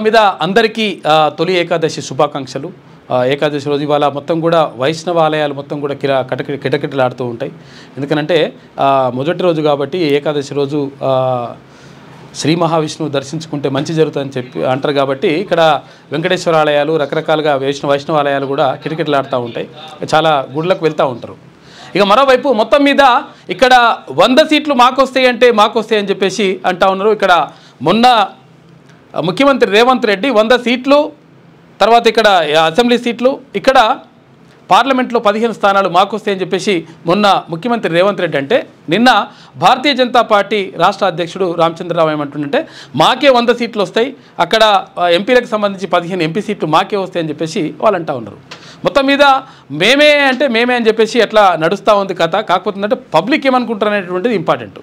మీద అందరికీ తొలి ఏకాదశి శుభాకాంక్షలు. ఏకాదశి రోజు ఇవాళ మొత్తం కూడా వైష్ణవ ఆలయాలు మొత్తం కూడా కిటకిటలాడుతూ ఉంటాయి. ఎందుకనంటే మొదటి రోజు కాబట్టి ఏకాదశి రోజు శ్రీ మహావిష్ణువు దర్శించుకుంటే మంచి జరుగుతుందని చెప్పి అంటారు. కాబట్టి ఇక్కడ వెంకటేశ్వర ఆలయాలు రకరకాలుగా వైష్ణవ ఆలయాలు కూడా కిటకిటలాడుతూ ఉంటాయి. చాలా గుళ్ళకు వెళ్తూ ఉంటారు. ఇక మరోవైపు మొత్తం మీద ఇక్కడ 100 సీట్లు మాకొస్తాయని చెప్పేసి అంటా ఉన్నారు. ఇక్కడ మొన్న ముఖ్యమంత్రి రేవంత్ రెడ్డి 100 సీట్లు, తర్వాత ఇక్కడ అసెంబ్లీ సీట్లు, ఇక్కడ పార్లమెంట్లో 15 స్థానాలు మాకొస్తాయని చెప్పేసి మొన్న ముఖ్యమంత్రి రేవంత్ రెడ్డి అంటే, నిన్న భారతీయ జనతా పార్టీ రాష్ట్ర అధ్యక్షుడు రామచంద్రరావు ఏమంటుందంటే మాకే 100 సీట్లు వస్తాయి, అక్కడ ఎంపీలకు సంబంధించి 15 ఎంపీ సీట్లు మాకే వస్తాయని చెప్పేసి వాళ్ళు అంటూ ఉన్నారు. మొత్తం మీద మేమే అని చెప్పేసి ఎట్లా నడుస్తూ ఉంది కథ. కాకపోతే అంటే పబ్లిక్ ఏమనుకుంటారు అనేటువంటిది ఇంపార్టెంట్.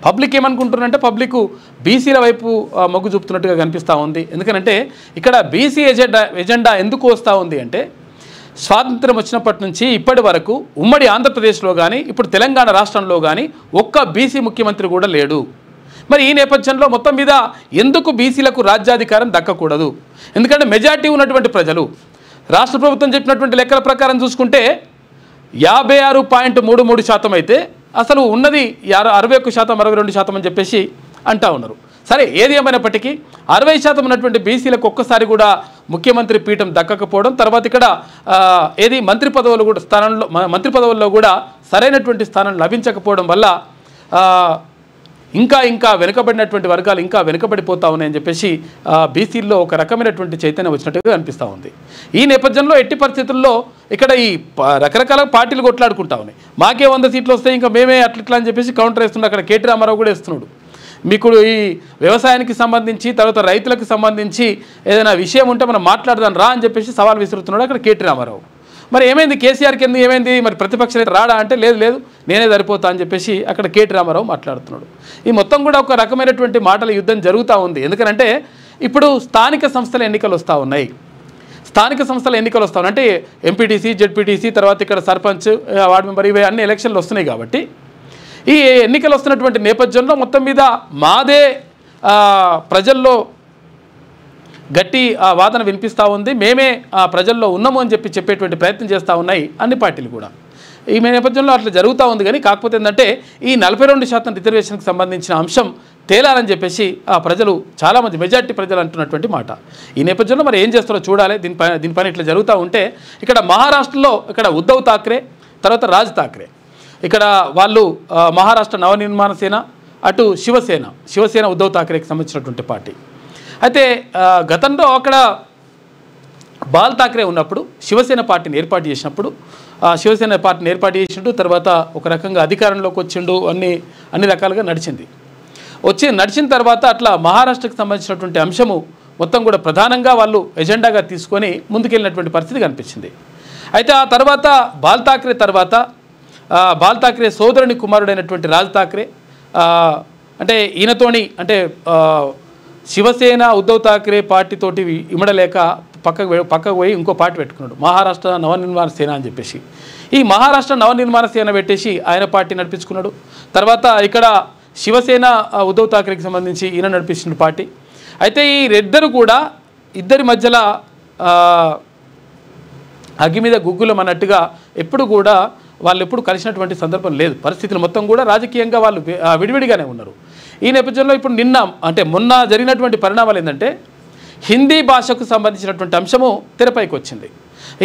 పబ్లిక్ ఏమనుకుంటున్నారంటే పబ్లిక్ బీసీల వైపు మొగ్గు చూపుతున్నట్టుగా కనిపిస్తూ ఉంది. ఎందుకంటే ఇక్కడ బీసీ ఎజెండా ఎందుకు వస్తూ ఉంది అంటే, స్వాతంత్రం వచ్చినప్పటి నుంచి ఇప్పటి వరకు ఉమ్మడి ఆంధ్రప్రదేశ్లో కానీ ఇప్పుడు తెలంగాణ రాష్ట్రంలో కానీ ఒక్క బీసీ ముఖ్యమంత్రి కూడా లేడు. మరి ఈ నేపథ్యంలో మొత్తం మీద ఎందుకు బీసీలకు రాజ్యాధికారం దక్కకూడదు? ఎందుకంటే మెజార్టీ ఉన్నటువంటి ప్రజలు, రాష్ట్ర ప్రభుత్వం చెప్పినటువంటి లెక్కల ప్రకారం చూసుకుంటే 56.33% అయితే అసలు ఉన్నది 61%, 62% అని చెప్పేసి అంటూ ఉన్నారు. సరే, ఏది ఏమైనప్పటికీ 60% ఉన్నటువంటి బీసీలకు ఒక్కసారి కూడా ముఖ్యమంత్రి పీఠం దక్కకపోవడం, తర్వాత ఇక్కడ మంత్రి పదవుల్లో కూడా సరైనటువంటి స్థానం లభించకపోవడం వల్ల ఇంకా వెనుకబడినటువంటి వర్గాలు ఇంకా వెనుకబడిపోతూ ఉన్నాయని చెప్పేసి బీసీల్లో ఒక రకమైనటువంటి చైతన్యం వచ్చినట్టుగా అనిపిస్తూ ఉంది. ఈ నేపథ్యంలో ఎట్టి పరిస్థితుల్లో ఇక్కడ ఈ రకరకాల పార్టీలు కొట్లాడుకుంటా ఉన్నాయి. మాకే 100 సీట్లు వస్తాయి, ఇంకా మేమే అట్లా అని చెప్పేసి కౌంటర్ వేస్తున్నాడు. అక్కడ కేటీ రామారావు కూడా వేస్తున్నాడు. మీకు ఈ వ్యవసాయానికి సంబంధించి, తర్వాత రైతులకు సంబంధించి ఏదైనా విషయం ఉంటే మనం మాట్లాడదాం రా అని చెప్పేసి సవాల్ విసురుతున్నాడు అక్కడ కేటీ రామారావు. మరి ఏమైంది, కేసీఆర్కి ఎందుకు ఏమైంది, మరి ప్రతిపక్ష నేత రాడా అంటే లేదు నేనే సరిపోతా అని చెప్పేసి అక్కడ కేటీ రామారావు మాట్లాడుతున్నాడు. ఈ మొత్తం కూడా ఒక రకమైనటువంటి మాటల యుద్ధం జరుగుతూ ఉంది. ఎందుకంటే ఇప్పుడు స్థానిక సంస్థల ఎన్నికలు వస్తూ ఉన్నాయి. అంటే ఎంపీటీసీ, జెడ్పీటీసీ, తర్వాత ఇక్కడ సర్పంచ్, వార్డు మెంబర్, ఇవి అన్ని ఎలక్షన్లు వస్తున్నాయి. కాబట్టి ఈ ఎన్నికలు వస్తున్నటువంటి నేపథ్యంలో మొత్తం మీద మాదే ప్రజల్లో గట్టి వాదన వినిపిస్తూ ఉంది. మేమే ప్రజల్లో ఉన్నాము అని చెప్పేటువంటి ప్రయత్నం చేస్తూ ఉన్నాయి అన్ని పార్టీలు కూడా. ఈ నేపథ్యంలో అట్లా జరుగుతూ ఉంది. కానీ కాకపోతే ఏంటంటే ఈ 42% రిజర్వేషన్కి సంబంధించిన అంశం తేలాలని చెప్పేసి ప్రజలు చాలామంది మెజార్టీ ప్రజలు అంటున్నటువంటి మాట. ఈ నేపథ్యంలో మరి ఏం చేస్తారో చూడాలి. దీనిపైన ఇట్లా జరుగుతూ ఉంటే ఇక్కడ మహారాష్ట్రలో ఇక్కడ ఉద్ధవ్ ఠాక్రే, తర్వాత రాజ్ ఠాక్రే, ఇక్కడ వాళ్ళు మహారాష్ట్ర నవనిర్మాణ సేన, అటు శివసేన ఉద్ధవ్ ఠాక్రేకి సంబంధించినటువంటి పార్టీ. అయితే గతంలో అక్కడ బాల్ ఠాక్రే ఉన్నప్పుడు శివసేన పార్టీని ఏర్పాటు చేసినప్పుడు తర్వాత ఒక రకంగా అధికారంలోకి వచ్చిండు, అన్ని రకాలుగా నడిచిన తర్వాత అట్లా మహారాష్ట్రకు సంబంధించినటువంటి అంశము మొత్తం కూడా ప్రధానంగా వాళ్ళు ఎజెండాగా తీసుకొని ముందుకెళ్ళినటువంటి పరిస్థితి కనిపించింది. అయితే ఆ తర్వాత బాల్ ఠాక్రే సోదరుని కుమారుడైనటువంటి రాజ్ ఠాక్రే అంటే ఈయనతోని అంటే శివసేన ఉద్ధవ్ ఠాక్రే పార్టీతోటి ఇమడలేక పక్కకు పోయి ఇంకో పార్టీ పెట్టుకున్నాడు, మహారాష్ట్ర నవనిర్మాణ సేన అని చెప్పేసి. ఈ మహారాష్ట్ర నవనిర్మాణ సేన పెట్టేసి ఆయన పార్టీ నడిపించుకున్నాడు. తర్వాత ఇక్కడ శివసేన ఉద్ధవ్ ఠాక్రేకి సంబంధించి ఈయన నడిపించిన పార్టీ. అయితే ఈ ఇద్దరి మధ్యలో అగ్గి మీద గుగ్గులం అన్నట్టుగా ఎప్పుడు కూడా వాళ్ళు ఎప్పుడు కలిసినటువంటి సందర్భం లేదు. పరిస్థితులు మొత్తం కూడా రాజకీయంగా వాళ్ళు విడివిడిగానే ఉన్నారు. ఈ నేపథ్యంలో ఇప్పుడు మొన్న జరిగినటువంటి పరిణామాలు ఏంటంటే, హిందీ భాషకు సంబంధించినటువంటి అంశము తెరపైకి వచ్చింది.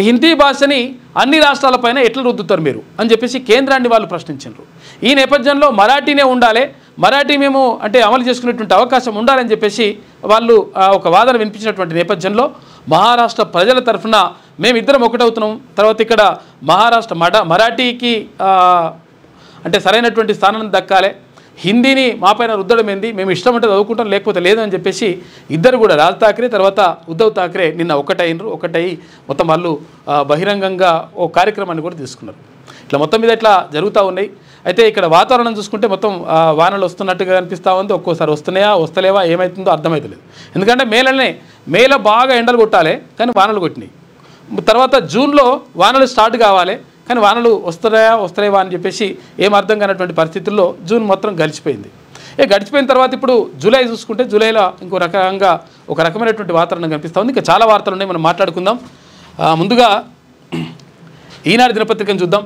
హిందీ భాషని అన్ని రాష్ట్రాలపైన ఎట్లా రుద్దుతారు మీరు అని చెప్పేసి కేంద్రాన్ని వాళ్ళు ప్రశ్నించారు. ఈ నేపథ్యంలో మరాఠీనే ఉండాలి, మరాఠీ మేము అమలు చేసుకునేటువంటి అవకాశం ఉండాలని చెప్పేసి వాళ్ళు ఒక వాదన వినిపించినటువంటి నేపథ్యంలో మహారాష్ట్ర ప్రజల తరఫున మేమిద్దరం ఒకటవుతున్నాం, తర్వాత ఇక్కడ మహారాష్ట్ర మరాఠీకి సరైనటువంటి స్థానం దక్కాలి, హిందీని మాపైన రుద్దడం ఏంది, మేము ఇష్టం అంటే చదువుకుంటాం లేకపోతే లేదు అని చెప్పేసి ఇద్దరు కూడా రాజ్ ఠాక్రే తర్వాత ఉద్ధవ్ ఠాక్రే నిన్న ఒకటయి మొత్తం వాళ్ళు బహిరంగంగా ఓ కార్యక్రమాన్ని కూడా తీసుకున్నారు. ఇట్లా మొత్తం మీద ఇట్లా జరుగుతూ ఉన్నాయి. అయితే ఇక్కడ వాతావరణం చూసుకుంటే మొత్తం వానలు వస్తున్నట్టుగా అనిపిస్తూ ఉంది. ఒక్కోసారి వస్తలేవా ఏమవుతుందో అర్థమవుతలేదు. ఎందుకంటే మేలో బాగా ఎండలు కొట్టాలి కానీ వానలు కొట్టినాయి. తర్వాత జూన్లో వానలు స్టార్ట్ కావాలి కానీ వానలు వస్తలేవా అని చెప్పేసి ఏం అర్థం కానటువంటి పరిస్థితుల్లో జూన్ మొత్తం గడిచిపోయింది. గడిచిపోయిన తర్వాత ఇప్పుడు జూలై చూసుకుంటే జూలైలో ఒక రకమైనటువంటి వాతావరణం కనిపిస్తూ ఉంది. ఇంకా చాలా వార్తలు ఉన్నాయి, మనం మాట్లాడుకుందాం. ముందుగా ఈనాడు దినపత్రికను చూద్దాం.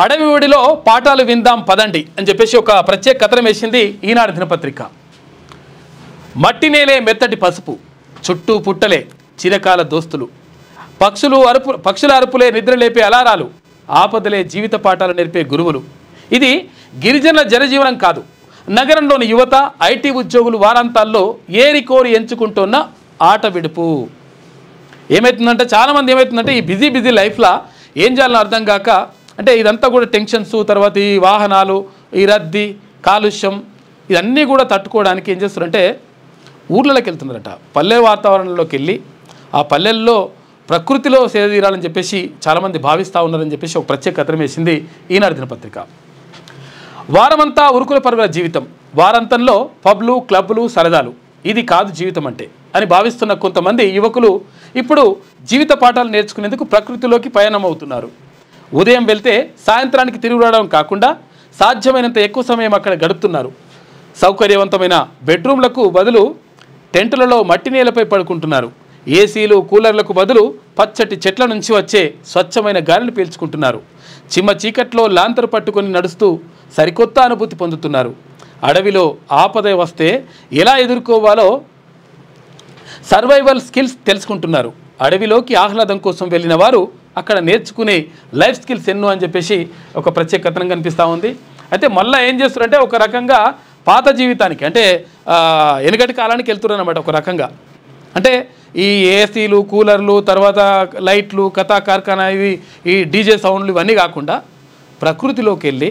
అడవి ఒడిలో పాఠాలు విందాం పదండి అని చెప్పేసి ఒక ప్రత్యేక కథనం వేసింది ఈనాడు దినపత్రిక. మట్టి నేలే మెత్తటి పసుపు, చుట్టూ పుట్టలే చిరకాల దోస్తులు, పక్షుల అరుపులే నిద్రలేపే అలారాలు, ఆపదలే జీవిత పాఠాలు నేర్పే గురువులు. ఇది గిరిజనుల జనజీవనం కాదు, నగరంలోని యువత, ఐటీ ఉద్యోగులు వారాంతాల్లో ఏరికోరి ఎంచుకుంటున్న ఆట విడుపు. ఏమవుతుందంటే చాలామంది ఏమవుతుందంటే ఈ బిజీ లైఫ్లో ఏం చేయాలని అర్థం కాక, అంటే ఇదంతా కూడా టెన్షన్స్, తర్వాత ఈ వాహనాలు, ఈ రద్దీ, కాలుష్యం, ఇవన్నీ కూడా తట్టుకోవడానికి ఏం చేస్తారంటే ఊర్లలోకి వెళ్తున్నారట. పల్లె వాతావరణంలోకి వెళ్ళి ఆ పల్లెల్లో ప్రకృతిలో సేద తీరాలని చెప్పేసి చాలామంది భావిస్తూ ఉన్నారని చెప్పేసి ఒక ప్రత్యేక కథనం వేసింది ఈనాడు దినపత్రిక. వారమంతా ఉరుకుల పరుగుల జీవితం, వారాంతంలో పబ్లు, క్లబ్లు, సరదాలు, ఇది కాదు జీవితం అంటే అని భావిస్తున్న కొంతమంది యువకులు ఇప్పుడు జీవిత పాఠాలు నేర్చుకునేందుకు ప్రకృతిలోకి పయనం అవుతున్నారు. ఉదయం వెళ్తే సాయంత్రానికి తిరిగి రావడం కాకుండా సాధ్యమైనంత ఎక్కువ సమయం అక్కడ గడుపుతున్నారు. సౌకర్యవంతమైన బెడ్రూమ్లకు బదులు టెంటులలో మట్టి నేలపై పడుకుంటున్నారు. ఏసీలు, కూలర్లకు బదులు పచ్చటి చెట్ల నుంచి వచ్చే స్వచ్ఛమైన గాలిని పీల్చుకుంటున్నారు. చిమ్మ చీకట్లో లాంతరు పట్టుకొని నడుస్తూ సరికొత్త అనుభూతి పొందుతున్నారు. అడవిలో ఆపద వస్తే ఎలా ఎదుర్కోవాలో సర్వైవల్ స్కిల్స్ తెలుసుకుంటున్నారు. అడవిలోకి ఆహ్లాదం కోసం వెళ్ళిన వారు అక్కడ నేర్చుకునే లైఫ్ స్కిల్స్ ఎన్నో అని చెప్పేసి ఒక ప్రత్యేక కథనం కనిపిస్తూ ఉంది. అయితే మళ్ళీ ఏం చేస్తారంటే ఒక రకంగా పాత జీవితానికి, అంటే వెనుకటి కాలానికి వెళ్తున్నారు అన్నమాట. ఒక రకంగా అంటే ఈ ఏసీలు, కూలర్లు, తర్వాత లైట్లు, కథా కార్ఖానా, ఇవి ఈ డీజే సౌండ్లు ఇవన్నీ కాకుండా ప్రకృతిలోకి వెళ్ళి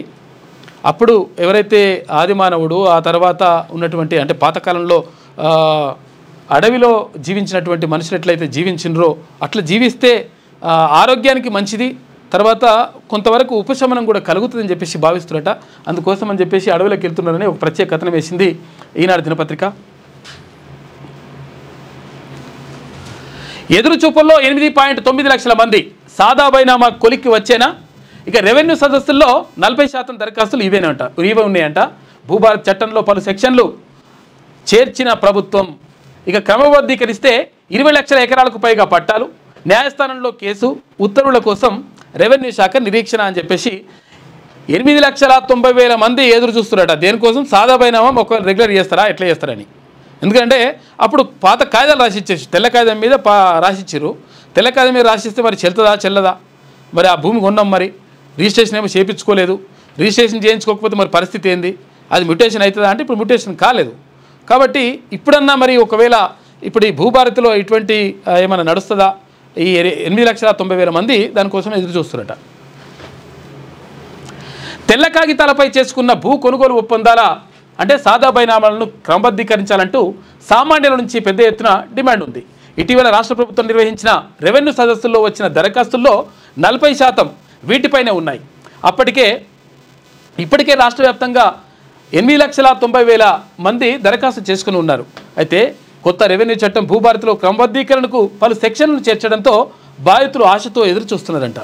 అప్పుడు ఎవరైతే ఆదిమానవుడు, ఆ తర్వాత ఉన్నటువంటి అంటే పాతకాలంలో అడవిలో జీవించినటువంటి మనుషులు ఎట్లయితే జీవించినరో అట్లా జీవిస్తే ఆరోగ్యానికి మంచిది, తర్వాత కొంతవరకు ఉపశమనం కూడా కలుగుతుందని చెప్పేసి భావిస్తున్నట. అందుకోసం అని చెప్పేసి అడవిలోకి వెళ్తున్నారని ఒక ప్రత్యేక కథనం వేసింది ఈనాడు దినపత్రిక. ఎదురు చూపుల్లో 8.9 లక్షల మంది సాదా బైనామా కొలిక్కి వచ్చేనా? ఇక రెవెన్యూ సదస్సుల్లో 40% దరఖాస్తులు ఇవే ఉన్నాయంట. భూభారత్ చట్టంలో పలు సెక్షన్లు చేర్చిన ప్రభుత్వం. ఇక క్రమబద్ధీకరిస్తే 20 లక్షల ఎకరాలకు పైగా పట్టాలు, న్యాయస్థానంలో కేసు, ఉత్తర్వుల కోసం రెవెన్యూ శాఖ నిరీక్షణ అని చెప్పేసి 8,90,000 మంది ఎదురు చూస్తున్నారట. దేనికోసం? సాదా బైనామా ఒక రెగ్యులర్ చేస్తారా, ఎట్లా చేస్తారని. ఎందుకంటే అప్పుడు పాత కాయిదాలు రాసిచ్చేసి, తెల్ల కాగితం మీద రాసిచ్చారు. తెల్ల కాగితం మీద రాసిస్తే మరి చెల్లదా? మరి ఆ భూమి కొన్నాం, మరి రిజిస్ట్రేషన్ ఏమో చేయించుకోలేదు, రిజిస్ట్రేషన్ చేయించుకోకపోతే మరి పరిస్థితి ఏంది? అది మ్యూటేషన్ అవుతుందా అంటే ఇప్పుడు మ్యూటేషన్ కాలేదు. కాబట్టి ఇప్పుడన్నా మరి ఒకవేళ ఇప్పుడు ఈ భూభారతిలో ఇటువంటి ఏమైనా నడుస్తుందా? ఈ 8,90,000 మంది దానికోసం ఎదురు చూస్తున్నారట. తెల్ల కాగితాలపై చేసుకున్న భూ కొనుగోలు ఒప్పందాల అంటే సాదా బైనామాలను క్రమబద్ధీకరించాలంటూ సామాన్యుల నుంచి పెద్ద ఎత్తున డిమాండ్ ఉంది. ఇటీవల రాష్ట్ర ప్రభుత్వం నిర్వహించిన రెవెన్యూ సదస్సుల్లో వచ్చిన దరఖాస్తుల్లో 40% వీటిపైనే ఉన్నాయి. ఇప్పటికే రాష్ట్ర వ్యాప్తంగా 8,90,000 మంది దరఖాస్తు చేసుకుని ఉన్నారు. అయితే కొత్త రెవెన్యూ చట్టం భూభారతిలో క్రమబద్ధీకరణకు పలు సెక్షన్లను చేర్చడంతో బాధితులు ఆశతో ఎదురు చూస్తున్నారంట.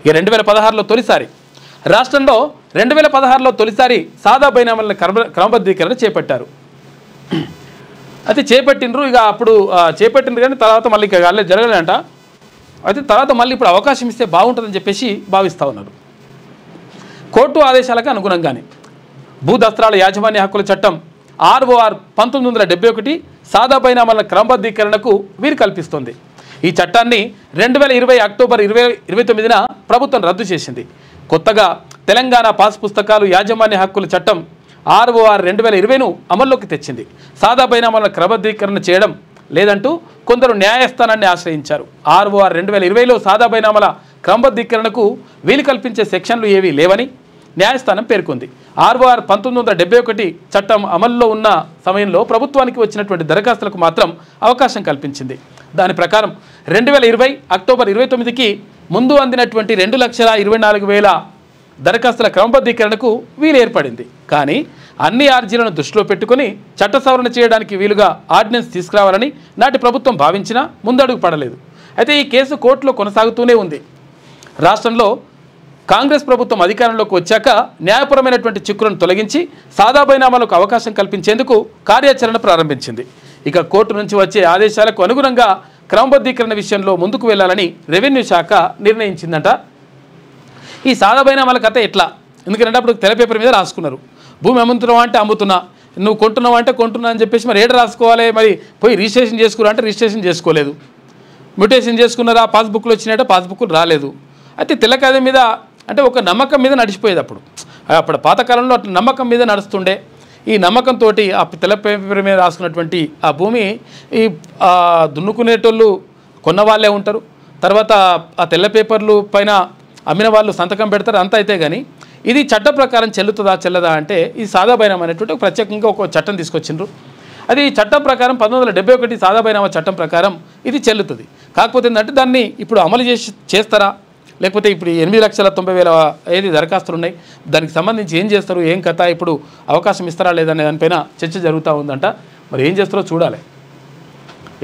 ఇక 2016లో తొలిసారి రాష్ట్రంలో 2016లో తొలిసారి సాదా బైనామాల క్రమబద్ధీకరణ చేపట్టారు. అయితే చేపట్టినరు. ఇక అప్పుడు చేపట్టినరు కానీ తర్వాత మళ్ళీ ఇక అల్లే జరగలేదంట. అయితే తర్వాత మళ్ళీ ఇప్పుడు అవకాశం ఇస్తే బాగుంటుందని చెప్పేసి భావిస్తూ ఉన్నారు. కోర్టు ఆదేశాలకు అనుగుణంగానే భూదస్త్రాల యాజమాన్య హక్కుల చట్టం ROR 1971 సాదా బైనామాల క్రమబద్ధీకరణకు వీలు కల్పిస్తోంది. ఈ చట్టాన్ని 2020 అక్టోబర్ 29న ప్రభుత్వం రద్దు చేసింది. కొత్తగా తెలంగాణ పాస్ పుస్తకాలు యాజమాన్య హక్కుల చట్టం ROR 2020ను అమల్లోకి తెచ్చింది. సాదా బైనామాల క్రమబద్ధీకరణ చేయడం లేదంటూ కొందరు న్యాయస్థానాన్ని ఆశ్రయించారు. ROR 2020లో సాదా బైనామాల క్రమబద్ధీకరణకు వీలు కల్పించే సెక్షన్లు ఏవీ లేవని న్యాయస్థానం పేర్కొంది. ROR 1971 చట్టం అమల్లో ఉన్న సమయంలో ప్రభుత్వానికి వచ్చినటువంటి దరఖాస్తులకు మాత్రం అవకాశం కల్పించింది. దాని ప్రకారం 2020 అక్టోబర్ 29కి ముందు అందినటువంటి 2,24,000 దరఖాస్తుల క్రమబద్ధీకరణకు వీలు ఏర్పడింది. కానీ అన్ని ఆర్జీలను దృష్టిలో పెట్టుకుని చట్ట సవరణ చేయడానికి వీలుగా ఆర్డినెన్స్ తీసుకురావాలని నాటి ప్రభుత్వం భావించినా ముందడుగు పడలేదు. అయితే ఈ కేసు కోర్టులో కొనసాగుతూనే ఉంది. రాష్ట్రంలో కాంగ్రెస్ ప్రభుత్వం అధికారంలోకి వచ్చాక న్యాయపరమైనటువంటి చిక్కులను తొలగించి సాదా బైనామాలకు అవకాశం కల్పించేందుకు కార్యాచరణ ప్రారంభించింది. ఇక కోర్టు నుంచి వచ్చే ఆదేశాలకు అనుగుణంగా క్రమబద్ధీకరణ విషయంలో ముందుకు వెళ్లాలని రెవెన్యూ శాఖ నిర్ణయించిందట. ఈ సాదా బైనామాల కథ ఎట్లా? ఎందుకంటే అప్పుడు తెల్ల పేపర్ మీద రాసుకున్నారు, భూమి అమ్ముతున్నావా అంటే అమ్ముతున్నా, నువ్వు కొంటున్నావా అంటే కొంటున్నా అని చెప్పేసి మరి ఏడు రాసుకోవాలి, మరి పోయి రిజిస్ట్రేషన్ చేసుకున్నా అంటే రిజిస్ట్రేషన్ చేసుకోలేదు, మ్యూటేషన్ చేసుకున్నారా, పాస్బుక్లు వచ్చినాయంటే పాస్బుక్లు రాలేదు. అయితే తెల్ల కాగితం మీద అంటే ఒక నమ్మకం మీద నడిచిపోయేది. అప్పుడు పాతకాలంలో అట్లా నమ్మకం మీద నడుస్తుండే. ఈ నమ్మకంతో ఆ తెల్ల పేపర్ మీద రాసుకున్నటువంటి ఆ భూమి ఈ దున్నుకునేటోళ్ళు కొన్న వాళ్ళే ఉంటారు, తర్వాత ఆ తెల్ల పేపర్లు పైన అమ్మిన వాళ్ళు సంతకం పెడతారు, అంత అయితే కానీ ఇది చట్ట ప్రకారం చెల్లుతుందా చెల్లదా అంటే ఈ సాదా బైనామా అనేటువంటి ప్రత్యేకంగా ఒక చట్టం తీసుకొచ్చిండ్రు. అది చట్టం ప్రకారం 1971 సాదా బైనామా చట్టం ప్రకారం ఇది చెల్లుతుంది. కాకపోతే ఏంటంటే దాన్ని ఇప్పుడు అమలు చేస్తారా, లేకపోతే ఇప్పుడు 8,90,000 ఏది దరఖాస్తులు ఉన్నాయి, దానికి సంబంధించి ఏం చేస్తారు, ఏం కథ, ఇప్పుడు అవకాశం ఇస్తారా లేదనే దానిపైన చర్చ జరుగుతూ ఉందంట. మరి ఏం చేస్తారో చూడాలి.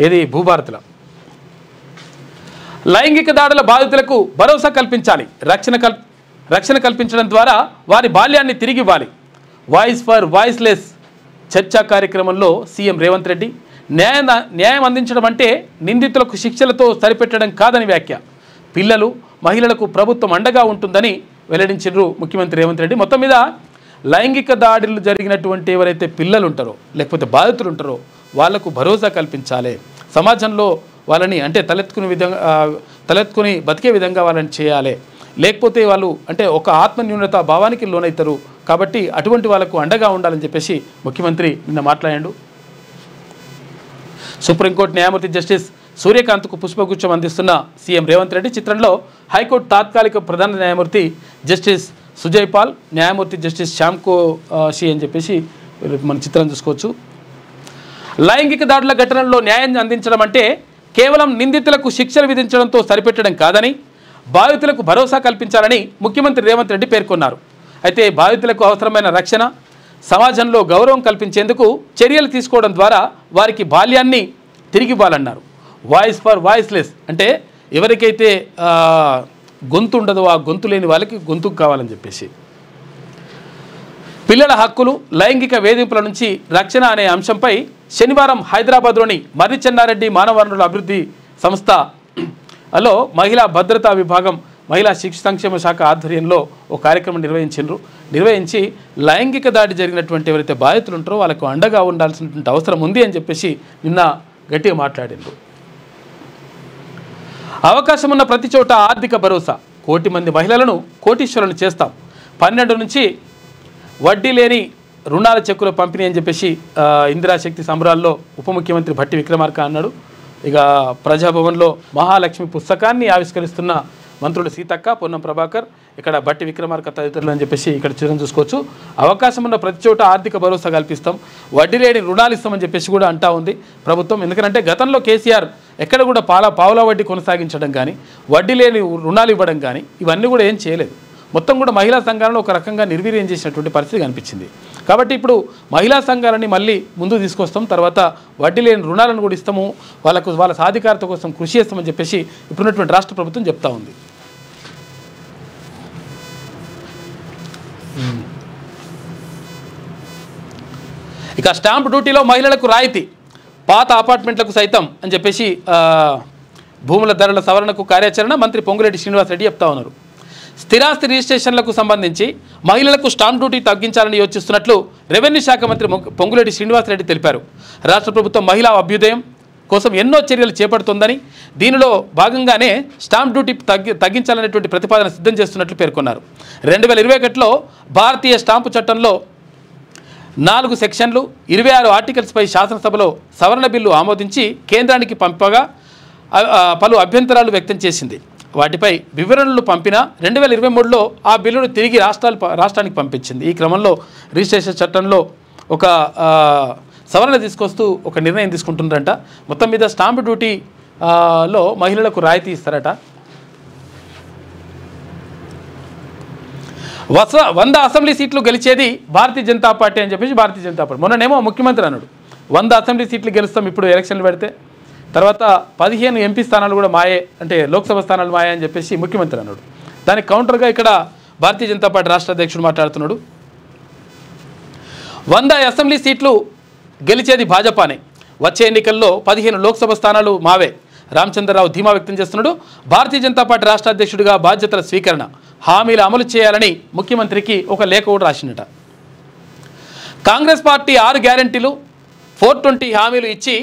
ఏది భూభారతిలో లైంగిక దాడుల బాధితులకు భరోసా కల్పించాలి, రక్షణ కల్పించడం ద్వారా వారి బాల్యాన్ని తిరిగి ఇవ్వాలి. వాయిస్ ఫర్ వాయిస్లెస్ చర్చా కార్యక్రమంలో సీఎం రేవంత్ రెడ్డి న్యాయం అందించడం అంటే నిందితులకు శిక్షలతో సరిపెట్టడం కాదని వ్యాఖ్య. పిల్లలు మహిళలకు ప్రభుత్వం అండగా ఉంటుందని వెల్లడించారు ముఖ్యమంత్రి రేవంత్ రెడ్డి. మొత్తం మీద లైంగిక దాడులు జరిగినటువంటి ఎవరైతే పిల్లలు ఉంటారో లేకపోతే బాధితులు ఉంటారో వాళ్లకు భరోసా కల్పించాలి. సమాజంలో వాళ్ళని అంటే తలెత్తుకుని బతికే విధంగా వాళ్ళని చేయాలి. లేకపోతే వాళ్ళు అంటే ఒక ఆత్మన్యూనత భావానికి లోనవుతారు. కాబట్టి అటువంటి వాళ్ళకు అండగా ఉండాలని చెప్పేసి ముఖ్యమంత్రి నిన్న మాట్లాడాడు. సుప్రీంకోర్టు న్యాయమూర్తి జస్టిస్ సూర్యకాంత్కు పుష్పగుచ్చం అందిస్తున్న సీఎం రేవంత్ రెడ్డి చిత్రంలో హైకోర్టు తాత్కాలిక ప్రధాన న్యాయమూర్తి జస్టిస్ సుజయ్ పాల్, న్యాయమూర్తి జస్టిస్ శ్యామ్కో షి అని చెప్పేసి మన చిత్రం చూసుకోవచ్చు. లైంగిక దాడుల ఘటనల్లో న్యాయం అందించడం అంటే కేవలం నిందితులకు శిక్షలు విధించడంతో సరిపెట్టడం కాదని, బాధితులకు భరోసా కల్పించాలని ముఖ్యమంత్రి రేవంత్ రెడ్డి పేర్కొన్నారు. అయితే బాధితులకు అవసరమైన రక్షణ, సమాజంలో గౌరవం కల్పించేందుకు చర్యలు తీసుకోవడం ద్వారా వారికి బాల్యాన్ని తిరిగి ఇవ్వాలన్నారు. వాయిస్ ఫర్ వాయిస్లెస్ అంటే ఎవరికైతే గొంతు ఉండదో ఆ గొంతు లేని వాళ్ళకి గొంతు కావాలని చెప్పేసి, పిల్లల హక్కులు, లైంగిక వేధింపుల నుంచి రక్షణ అనే అంశంపై శనివారం హైదరాబాద్లోని మర్రి చెన్నారెడ్డి మానవ వనరుల అభివృద్ధి సంస్థలో మహిళా భద్రతా విభాగం, మహిళా శిశు సంక్షేమ శాఖ ఆధ్వర్యంలో ఒక కార్యక్రమం నిర్వహించి లైంగిక దాడి జరిగినటువంటి ఎవరైతే బాధితులు ఉంటారో వాళ్ళకు అండగా ఉండాల్సినటువంటి అవసరం ఉంది అని చెప్పేసి నిన్న గట్టిగా మాట్లాడిండ్రు. అవకాశం ఉన్న ప్రతి చోట ఆర్థిక భరోసా, 1 కోటి మంది మహిళలను కోటీశ్వరులను చేస్తాం, 12 నుంచి వడ్డీ లేని రుణాల చెక్కుల పంపిణీ అని చెప్పేసి ఇందిరాశక్తి సంబరాల్లో ఉప ముఖ్యమంత్రి భట్టి విక్రమార్క అన్నాడు. ఇక ప్రజాభవన్లో మహాలక్ష్మి పుస్తకాన్ని ఆవిష్కరిస్తున్న మంత్రులు సీతక్క, పొన్నం ప్రభాకర్, ఇక్కడ భట్టి విక్రమార్క తదితరులు అని చెప్పేసి ఇక్కడ చిత్రం చూసుకోవచ్చు. అవకాశం ఉన్న ప్రతి చోట ఆర్థిక భరోసా కల్పిస్తాం, వడ్డీ లేని రుణాలు ఇస్తామని చెప్పేసి కూడా అంటా ఉంది ప్రభుత్వం. ఎందుకంటే గతంలో కేసీఆర్ ఎక్కడ కూడా పావుల వడ్డీ కొనసాగించడం కానీ, వడ్డీ లేని రుణాలు ఇవ్వడం కానీ ఇవన్నీ కూడా ఏం చేయలేదు. మొత్తం కూడా మహిళా సంఘాలను ఒక రకంగా నిర్వీర్యం చేసినటువంటి పరిస్థితి కనిపించింది. కాబట్టి ఇప్పుడు మహిళా సంఘాలని మళ్ళీ ముందు తీసుకొస్తాం, తర్వాత వడ్డీ లేని రుణాలను కూడా ఇస్తాము, వాళ్ళ సాధికారత కోసం కృషి చేస్తామని చెప్పేసి ఇప్పుడున్నటువంటి రాష్ట్ర ప్రభుత్వం చెప్తా ఉంది. ఇక స్టాంప్ డ్యూటీలో మహిళలకు రాయితీ, పాత అపార్ట్మెంట్లకు సైతం అని చెప్పేసి భూముల ధరల సవరణకు కార్యాచరణ మంత్రి పొంగులేటి శ్రీనివాసరెడ్డి చెప్తా ఉన్నారు. స్థిరాస్తి రిజిస్ట్రేషన్లకు సంబంధించి మహిళలకు స్టాంప్ డ్యూటీ తగ్గించాలని యోచిస్తున్నట్లు రెవెన్యూ శాఖ మంత్రి పొంగులేటి శ్రీనివాసరెడ్డి తెలిపారు. రాష్ట్ర ప్రభుత్వం మహిళా అభ్యుదయం కోసం ఎన్నో చర్యలు చేపడుతోందని, దీనిలో భాగంగానే స్టాంప్ డ్యూటీ తగ్గించాలనేటువంటి ప్రతిపాదన సిద్ధం చేస్తున్నట్లు పేర్కొన్నారు. 2021లో భారతీయ స్టాంపు చట్టంలో 4 సెక్షన్లు 26 ఆర్టికల్స్పై శాసనసభలో సవరణ బిల్లు ఆమోదించి కేంద్రానికి పంపగా పలు అభ్యంతరాలు వ్యక్తం చేసింది. వాటిపై వివరణలు పంపిన 2023లో ఆ బిల్లును తిరిగి రాష్ట్రానికి పంపించింది. ఈ క్రమంలో రిజిస్ట్రేషన్ చట్టంలో ఒక సవరణ తీసుకొస్తూ ఒక నిర్ణయం తీసుకుంటుందంట. మొత్తం మీద స్టాంప్ డ్యూటీలో మహిళలకు రాయితీ ఇస్తారట. 100 అసెంబ్లీ సీట్లు గెలిచేది భారతీయ జనతా పార్టీ అని చెప్పేసి భారతీయ జనతా పార్టీ మొన్ననేమో ముఖ్యమంత్రి అన్నాడు 100 అసెంబ్లీ సీట్లు గెలుస్తాం ఇప్పుడు ఎలక్షన్లు పెడితే, తర్వాత 15 ఎంపీ స్థానాలు కూడా మాయే, అంటే లోక్సభ స్థానాలు మాయే అని చెప్పేసి ముఖ్యమంత్రి అన్నాడు. దానికి కౌంటర్గా ఇక్కడ భారతీయ జనతా పార్టీ రాష్ట్ర అధ్యక్షుడు మాట్లాడుతున్నాడు. 100 అసెంబ్లీ సీట్లు గెలిచేది భాజపానే, వచ్చే ఎన్నికల్లో 15 లోక్సభ స్థానాలు మావే. రామచంద్రరావు ధీమా వ్యక్తం చేస్తున్నాడు. భారతీయ జనతా పార్టీ రాష్ట్ర అధ్యక్షుడిగా బాధ్యతల స్వీకరణ, హామీలు అమలు చేయాలని ముఖ్యమంత్రికి ఒక లేఖ కూడా రాసిందట. కాంగ్రెస్ పార్టీ 6 గ్యారెంటీలు 420 హామీలు ఇచ్చి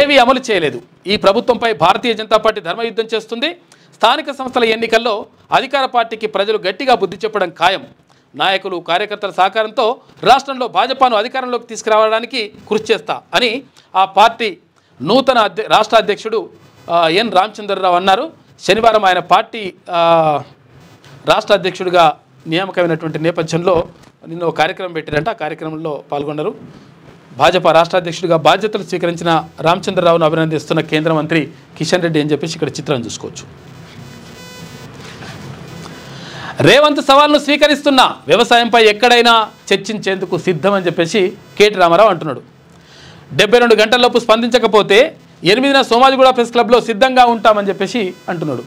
ఏవీ అమలు చేయలేదు. ఈ ప్రభుత్వంపై భారతీయ జనతా పార్టీ ధర్మయుద్ధం చేస్తుంది. స్థానిక సంస్థల ఎన్నికల్లో అధికార పార్టీకి ప్రజలు గట్టిగా బుద్ధి చెప్పడం ఖాయం. నాయకులు కార్యకర్తల సహకారంతో రాష్ట్రంలో భాజపాను అధికారంలోకి తీసుకురావడానికి కృషి చేస్తా అని ఆ పార్టీ నూతన రాష్ట్ర అధ్యక్షుడు ఎన్ రామచంద్రరావు అన్నారు. శనివారం ఆయన పార్టీ రాష్ట్ర అధ్యక్షుడిగా నియామకమైనటువంటి నేపథ్యంలో నిన్న ఒక కార్యక్రమం పెట్టారంట. ఆ కార్యక్రమంలో పాల్గొన్నారు. భాజపా రాష్ట్ర అధ్యక్షుడిగా బాధ్యతలు స్వీకరించిన రామచంద్రరావును అభినందిస్తున్న కేంద్ర మంత్రి కిషన్ రెడ్డి అని చెప్పేసి ఇక్కడ చిత్రం చూసుకోవచ్చు. రేవంత్ సవాల్ను స్వీకరిస్తున్న వ్యవసాయంపై ఎక్కడైనా చర్చించేందుకు సిద్ధమని చెప్పేసి కేటీ రామారావు అంటున్నాడు. 72 గంటల్లోపు స్పందించకపోతే 8న సోమాజిగూడ ప్రెస్ క్లబ్లో సిద్ధంగా ఉంటామని చెప్పేసి అంటున్నాడు.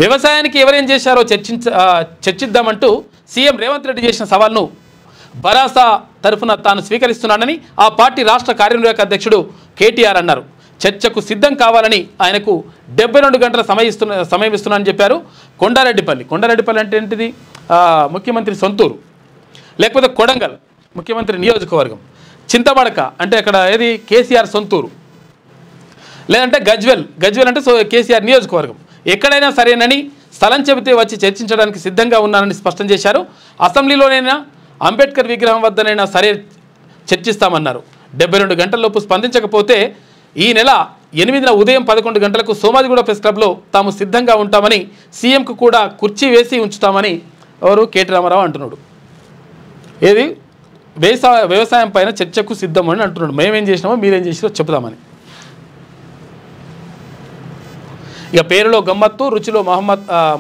వ్యవసాయానికి ఎవరేం చేశారో చర్చిద్దామంటూ సీఎం రేవంత్ రెడ్డి చేసిన సవాల్ను భరాసా తరఫున తాను స్వీకరిస్తున్నానని ఆ పార్టీ రాష్ట్ర కార్యనిర్వాహక అధ్యక్షుడు కేటీఆర్ అన్నారు. చర్చకు సిద్ధం కావాలని ఆయనకు 72 గంటల సమయం ఇస్తున్నానని చెప్పారు. కొండారెడ్డిపల్లి అంటే ఏంటిది? ముఖ్యమంత్రి సొంతూరు, లేకపోతే కొడంగల్ ముఖ్యమంత్రి నియోజకవర్గం, చింతబడక అంటే అక్కడ ఏది కేసీఆర్ సొంతూరు, లేదంటే గజ్వెల్ అంటే కేసీఆర్ నియోజకవర్గం. ఎక్కడైనా సరేనని స్థలం చెబితే వచ్చి చర్చించడానికి సిద్ధంగా ఉన్నానని స్పష్టం చేశారు. అసెంబ్లీలోనైనా అంబేద్కర్ విగ్రహం వద్దనైనా సరే చర్చిస్తామన్నారు. 72 గంటల్లోపు స్పందించకపోతే ఈ నెల 8న ఉదయం 11 గంటలకు సోమాజిగూడ ప్రెస్ క్లబ్లో తాము సిద్ధంగా ఉంటామని, సీఎంకు కూడా కుర్చీ వేసి ఉంచుతామని ఎవరు కేటీ రామారావు అంటున్నాడు. ఏది వ్యవసాయం పైన చర్చకు సిద్ధమని అంటున్నాడు. మేమేం చేసినామో మీరేం చేసినామో చెప్తామని. ఇక పేరులో గమ్మత్తు, రుచిలో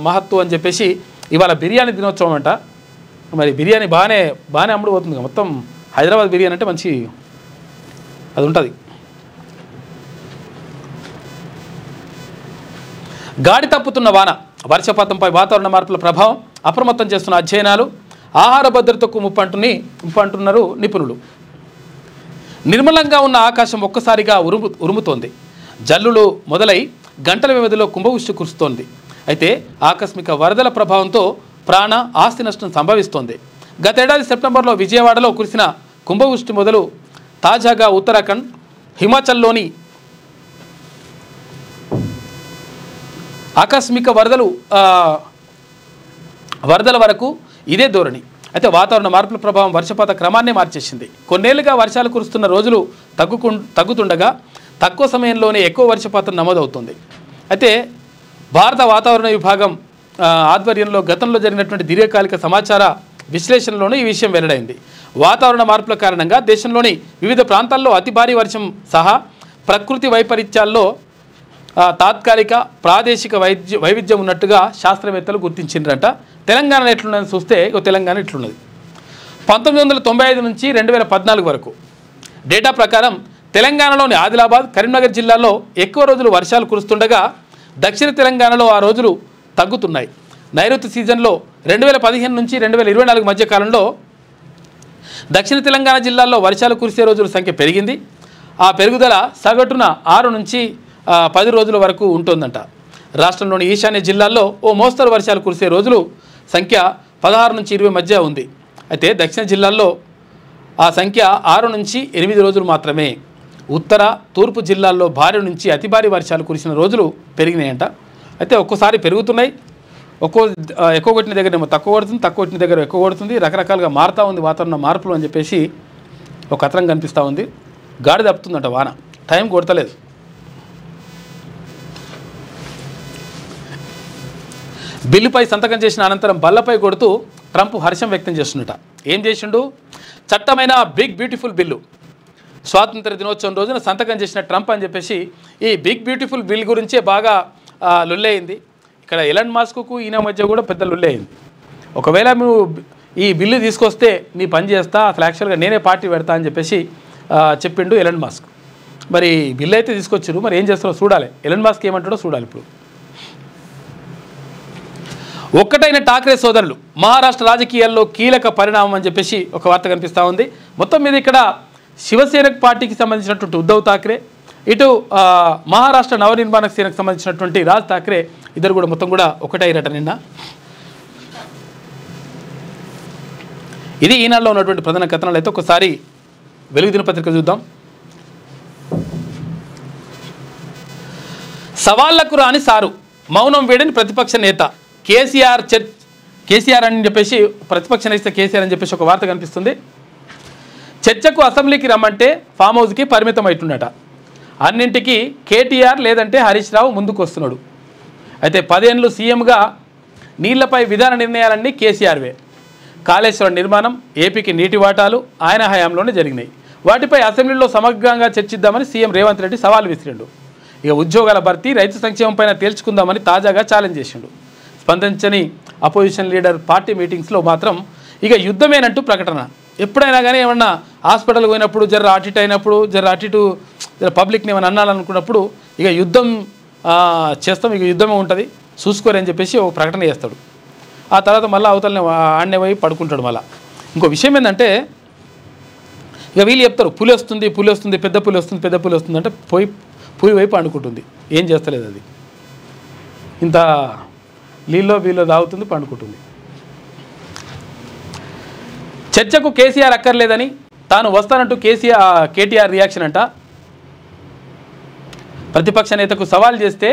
మహత్తు అని చెప్పేసి ఇవాళ బిర్యానీ దినోత్సవం అంట. మరి బిర్యానీ బాగానే అమ్ముడు పోతుంది. మొత్తం హైదరాబాద్ బిర్యానీ అంటే మంచి అది ఉంటుంది. గాడి తప్పుతున్న వాన, వర్షపాతంపై వాతావరణ మార్పుల ప్రభావం అప్రమత్తం చేస్తున్న అధ్యయనాలు ఆహార భద్రతకు ముప్పంటున్నారు నిపుణులు. నిర్మలంగా ఉన్న ఆకాశం ఒక్కసారిగా ఉరుముతోంది. జల్లులు మొదలై గంటల వ్యవధిలో కుంభవృష్టి కురుస్తోంది. అయితే ఆకస్మిక వరదల ప్రభావంతో ప్రాణ ఆస్తి నష్టం సంభవిస్తోంది. గతేడాది సెప్టెంబర్లో విజయవాడలో కురిసిన కుంభవృష్టి మొదలు తాజాగా ఉత్తరాఖండ్, హిమాచల్లోని ఆకస్మిక వరదల వరకు ఇదే ధోరణి. అయితే వాతావరణ మార్పుల ప్రభావం వర్షపాత క్రమాన్ని మార్చేసింది. కొన్నేళ్లుగా వర్షాలు కురుస్తున్న రోజులు తగ్గుతుండగా తక్కువ సమయంలోనే ఎక్కువ వర్షపాతం నమోదవుతుంది. అయితే భారత వాతావరణ విభాగం ఆధ్వర్యంలో గతంలో జరిగినటువంటి దీర్ఘకాలిక సమాచార విశ్లేషణలోనూ ఈ విషయం వెల్లడైంది. వాతావరణ మార్పుల కారణంగా దేశంలోని వివిధ ప్రాంతాల్లో అతి భారీ వర్షం సహా ప్రకృతి వైపరీత్యాల్లో తాత్కాలిక ప్రాదేశిక వైవిధ్యం ఉన్నట్టుగా శాస్త్రవేత్తలు గుర్తించిండ్రంట. తెలంగాణ ఎట్లున్నదని చూస్తే తెలంగాణ ఇట్లున్నది. 1995 నుంచి 2014 వరకు డేటా ప్రకారం తెలంగాణలోని ఆదిలాబాద్, కరీంనగర్ జిల్లాల్లో ఎక్కువ రోజులు వర్షాలు కురుస్తుండగా దక్షిణ తెలంగాణలో ఆ రోజులు తగ్గుతున్నాయి. నైరుతి సీజన్లో 2015 నుంచి 2024 మధ్య కాలంలో దక్షిణ తెలంగాణ జిల్లాల్లో వర్షాలు కురిసే రోజుల సంఖ్య పెరిగింది. ఆ పెరుగుదల సగటున 6 నుంచి 10 రోజుల వరకు ఉంటుందంట. రాష్ట్రంలోని ఈశాన్య జిల్లాల్లో ఓ మోస్తరు వర్షాలు కురిసే రోజులు సంఖ్య 16 నుంచి 20 మధ్య ఉంది. అయితే దక్షిణ జిల్లాల్లో ఆ సంఖ్య 6 నుంచి 8 రోజులు మాత్రమే. ఉత్తర, తూర్పు జిల్లాల్లో భారీ నుంచి అతి భారీ వర్షాలు కురిసిన రోజులు పెరిగినాయంట. అయితే ఒక్కోసారి పెరుగుతున్నాయి, ఎక్కువ కొట్టిన దగ్గర ఏమో తక్కువ కొడుతుంది, తక్కువ కొట్టిన దగ్గర ఎక్కువ కొడుతుంది. రకరకాలుగా మారుతూ ఉంది వాతావరణ మార్పులు అని చెప్పేసి ఒక కథనం కనిపిస్తూ ఉంది. గాడి తప్పుతుందంట వాన, టైం కొడతలేదు. బిల్లుపై సంతకం చేసిన అనంతరం బల్లపై కొడుతూ ట్రంప్ హర్షం వ్యక్తం చేస్తున్నట. ఏం చేసిండు? చట్టమైన బిగ్ బ్యూటిఫుల్ బిల్లు స్వాతంత్ర దినోత్సవం రోజున సంతకం చేసిన ట్రంప్ అని చెప్పేసి ఈ బిగ్ బ్యూటిఫుల్ బిల్ గురించే బాగా లొల్లయింది. ఇక్కడ ఎలన్ మాస్క్కు ఈయన మధ్య కూడా పెద్ద లొల్లయింది. ఒకవేళ నువ్వు ఈ బిల్లు తీసుకొస్తే నీ పని చేస్తా, అసలు యాక్చువల్గా నేనే పార్టీ పెడతా అని చెప్పేసి చెప్పిండు ఎలన్ మాస్క్. మరి బిల్లు అయితే తీసుకొచ్చారు, మరి ఏం చేస్తారో చూడాలి. ఎలన్ మాస్క్ ఏమంటాడో చూడాలి. ఇప్పుడు ఒక్కటైన ఠాక్రే సోదరులు మహారాష్ట్ర రాజకీయాల్లో కీలక పరిణామం అని చెప్పేసి ఒక వార్త కనిపిస్తూ ఉంది. మొత్తం మీద ఇక్కడ శివసేన పార్టీకి సంబంధించినటువంటి ఉద్ధవ్ ఠాక్రే, ఇటు మహారాష్ట్ర నవనిర్మాణ సేనకు సంబంధించినటువంటి రాజ్ ఠాక్రే ఇద్దరు కూడా మొత్తం కూడా ఒకటైరట నిన్న. ఇది ఈనాడులో ఉన్నటువంటి ప్రధాన కథనాలు. అయితే ఒకసారి వెలుగు దినపత్రిక చూద్దాం. సవాళ్లకు రాని సారు, మౌనం వీడని ప్రతిపక్ష నేత, కేసీఆర్ అని చెప్పేసి ప్రతిపక్ష నేత కేసీఆర్ అని చెప్పేసి ఒక వార్త కనిపిస్తుంది. చర్చకు అసెంబ్లీకి రమ్మంటే ఫామ్ హౌస్కి పరిమితం అవుతుండట. అన్నింటికీ కేటీఆర్ లేదంటే హరీష్ రావు ముందుకు వస్తున్నాడు. అయితే 10 ఏళ్ళు సీఎంగా నీళ్లపై విధాన నిర్ణయాలన్నీ కేసీఆర్వే. కాళేశ్వరం నిర్మాణం, ఏపీకి నీటి వాటాలు ఆయన హయాంలోనే జరిగినాయి. వాటిపై అసెంబ్లీలో సమగ్రంగా చర్చిద్దామని సీఎం రేవంత్ రెడ్డి సవాల్ విసిరిండు. ఇక ఉద్యోగాల భర్తీ, రైతు సంక్షేమం పైన తేల్చుకుందామని తాజాగా ఛాలెంజ్ చేసిండు. స్పందించని అపోజిషన్ లీడర్ పార్టీ మీటింగ్స్లో మాత్రం ఇక యుద్ధమేనంటూ ప్రకటన. ఎప్పుడైనా కానీ ఏమన్నా హాస్పిటల్ పోయినప్పుడు జర అటు ఇటు అయినప్పుడు జర పబ్లిక్ని ఏమైనా అనాలనుకున్నప్పుడు ఇక యుద్ధం చేస్తాం, ఇక యుద్ధమే ఉంటుంది చూసుకోరని చెప్పేసి ఒక ప్రకటన చేస్తాడు. ఆ తర్వాత మళ్ళీ అవతలనే ఆడనే పోయి పడుకుంటాడు. మళ్ళీ ఇంకో విషయం ఏంటంటే ఇక వీళ్ళు చెప్తారు పులి వస్తుంది, పెద్ద పులి వస్తుంది అంటే పులి వైపు పండుకుంటుంది. ఏం చేస్తలేదు, అది ఇంత వీళ్ళు తాగుతుంది, పండుకుంటుంది. చర్చకు కేసీఆర్ అక్కర్లేదని తాను వస్తానంటూ కేటీఆర్ రియాక్షన్ అంట. ప్రతిపక్ష నేతకు సవాల్ చేస్తే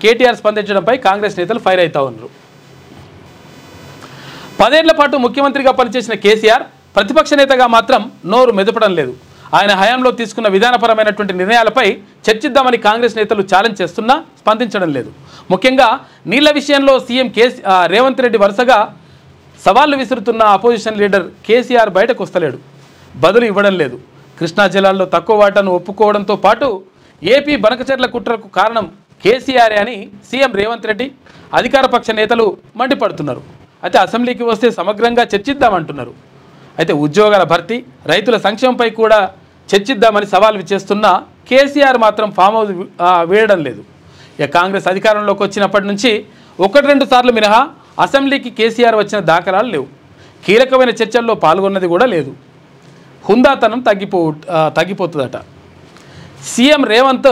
కేటీఆర్ స్పందించడంపై కాంగ్రెస్ నేతలు ఫైర్ అవుతా ఉన్నారు. 10 ఏళ్ల పాటు ముఖ్యమంత్రిగా పనిచేసిన కేసీఆర్ ప్రతిపక్ష నేతగా మాత్రం నోరు మెదపడం లేదు. ఆయన హయాంలో తీసుకున్న విధానపరమైనటువంటి నిర్ణయాలపై చర్చిద్దామని కాంగ్రెస్ నేతలు ఛాలెంజ్ చేస్తున్నా స్పందించడం లేదు. ముఖ్యంగా నీళ్ల విషయంలో సీఎం రేవంత్ రెడ్డి వరుసగా సవాళ్లు విసురుతున్న అపోజిషన్ లీడర్ కేసీఆర్ బయటకు వస్తలేడు, బదులు ఇవ్వడం లేదు. కృష్ణా జిల్లాలో తక్కువ వాటాను ఒప్పుకోవడంతో పాటు ఏపీ బనకచెర్ల కుట్రకు కారణం కేసీఆర్ అని సీఎం రేవంత్ రెడ్డి, అధికార పక్ష నేతలు మండిపడుతున్నారు. అయితే అసెంబ్లీకి వస్తే సమగ్రంగా చర్చిద్దామంటున్నారు. అయితే ఉద్యోగాల భర్తీ, రైతుల సంక్షేమంపై కూడా చర్చిద్దామని సవాల్ చేస్తున్న కేసీఆర్ మాత్రం ఫామ్ హౌస్ వేయడం లేదు. ఇక కాంగ్రెస్ అధికారంలోకి వచ్చినప్పటి నుంచి 1-2 సార్లు మినహా అసెంబ్లీకి కేసీఆర్ వచ్చిన దాఖలాలు లేవు. కీలకమైన చర్చల్లో పాల్గొన్నది కూడా లేదు. హుందాతనం తగ్గిపోతుందట. సీఎం రేవంత్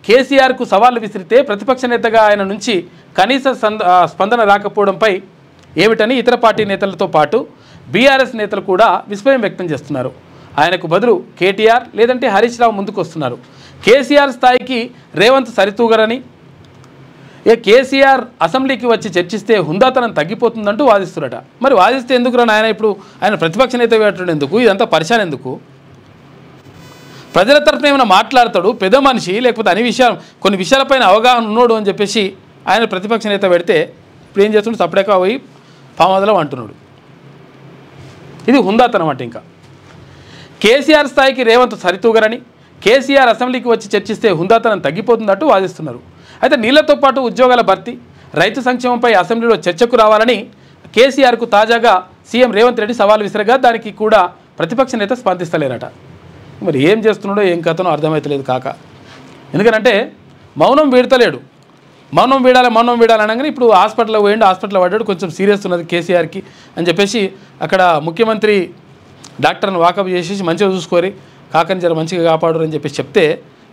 కేసీఆర్కు సవాళ్లు విసిరితే ప్రతిపక్ష నేతగా ఆయన నుంచి కనీస స్పందన రాకపోవడంపై ఏమిటని ఇతర పార్టీ నేతలతో పాటు బీఆర్ఎస్ నేతలు కూడా విస్మయం వ్యక్తం చేస్తున్నారు. ఆయనకు బదులు కేటీఆర్ లేదంటే హరీష్ రావు ముందుకు వస్తున్నారు. కేసీఆర్ స్థాయికి రేవంత్ సరితూగరని, కేసీఆర్ అసెంబ్లీకి వచ్చి చర్చిస్తే హుందాతనం తగ్గిపోతుందంటూ వాదిస్తున్నట. మరి వాదిస్తే ఎందుకు రా ఆయన, ఇప్పుడు ఆయన ప్రతిపక్ష నేత పెట్టడం ఎందుకు, ఇదంతా పరిశాన్ ఎందుకు? ప్రజల తరఫున ఏమైనా మాట్లాడతాడు, పెద్ద మనిషి, లేకపోతే కొన్ని విషయాలపైన అవగాహన ఉన్నాడు అని చెప్పేసి ఆయన ప్రతిపక్ష నేత పెడితే ఇప్పుడు ఏం చేస్తున్నాడు, సపరేట్గా పోయి ఫామ్ హౌస్లో అంటున్నాడు. ఇది హుందాతనం అంటే. ఇంకా కేసీఆర్ స్థాయికి రేవంత్ సరితూగరని, కేసీఆర్ అసెంబ్లీకి వచ్చి చర్చిస్తే హుందాతనం తగ్గిపోతుందంటూ వాదిస్తున్నారు. అయితే నీళ్లతో పాటు ఉద్యోగాల భర్తీ, రైతు సంక్షేమంపై అసెంబ్లీలో చర్చకు రావాలని కేసీఆర్కు తాజాగా సీఎం రేవంత్ రెడ్డి సవాల్ విసిరగా దానికి కూడా ప్రతిపక్ష నేత స్పందిస్తలేరట. మరి ఏం చేస్తున్నాడో ఏం కథనో అర్థమవుతలేదు కాక. ఎందుకంటే మౌనం వీడతలేడు. మౌనం వీడాలి అనగానే ఇప్పుడు హాస్పిటల్లో పడ్డాడు, కొంచెం సీరియస్ ఉన్నది కేసీఆర్కి అని చెప్పేసి అక్కడ ముఖ్యమంత్రి డాక్టర్ని వాకప్ చేసేసి మంచిగా చూసుకోరి, కాకని జర మంచిగా కాపాడు అని చెప్పేసి చెప్తే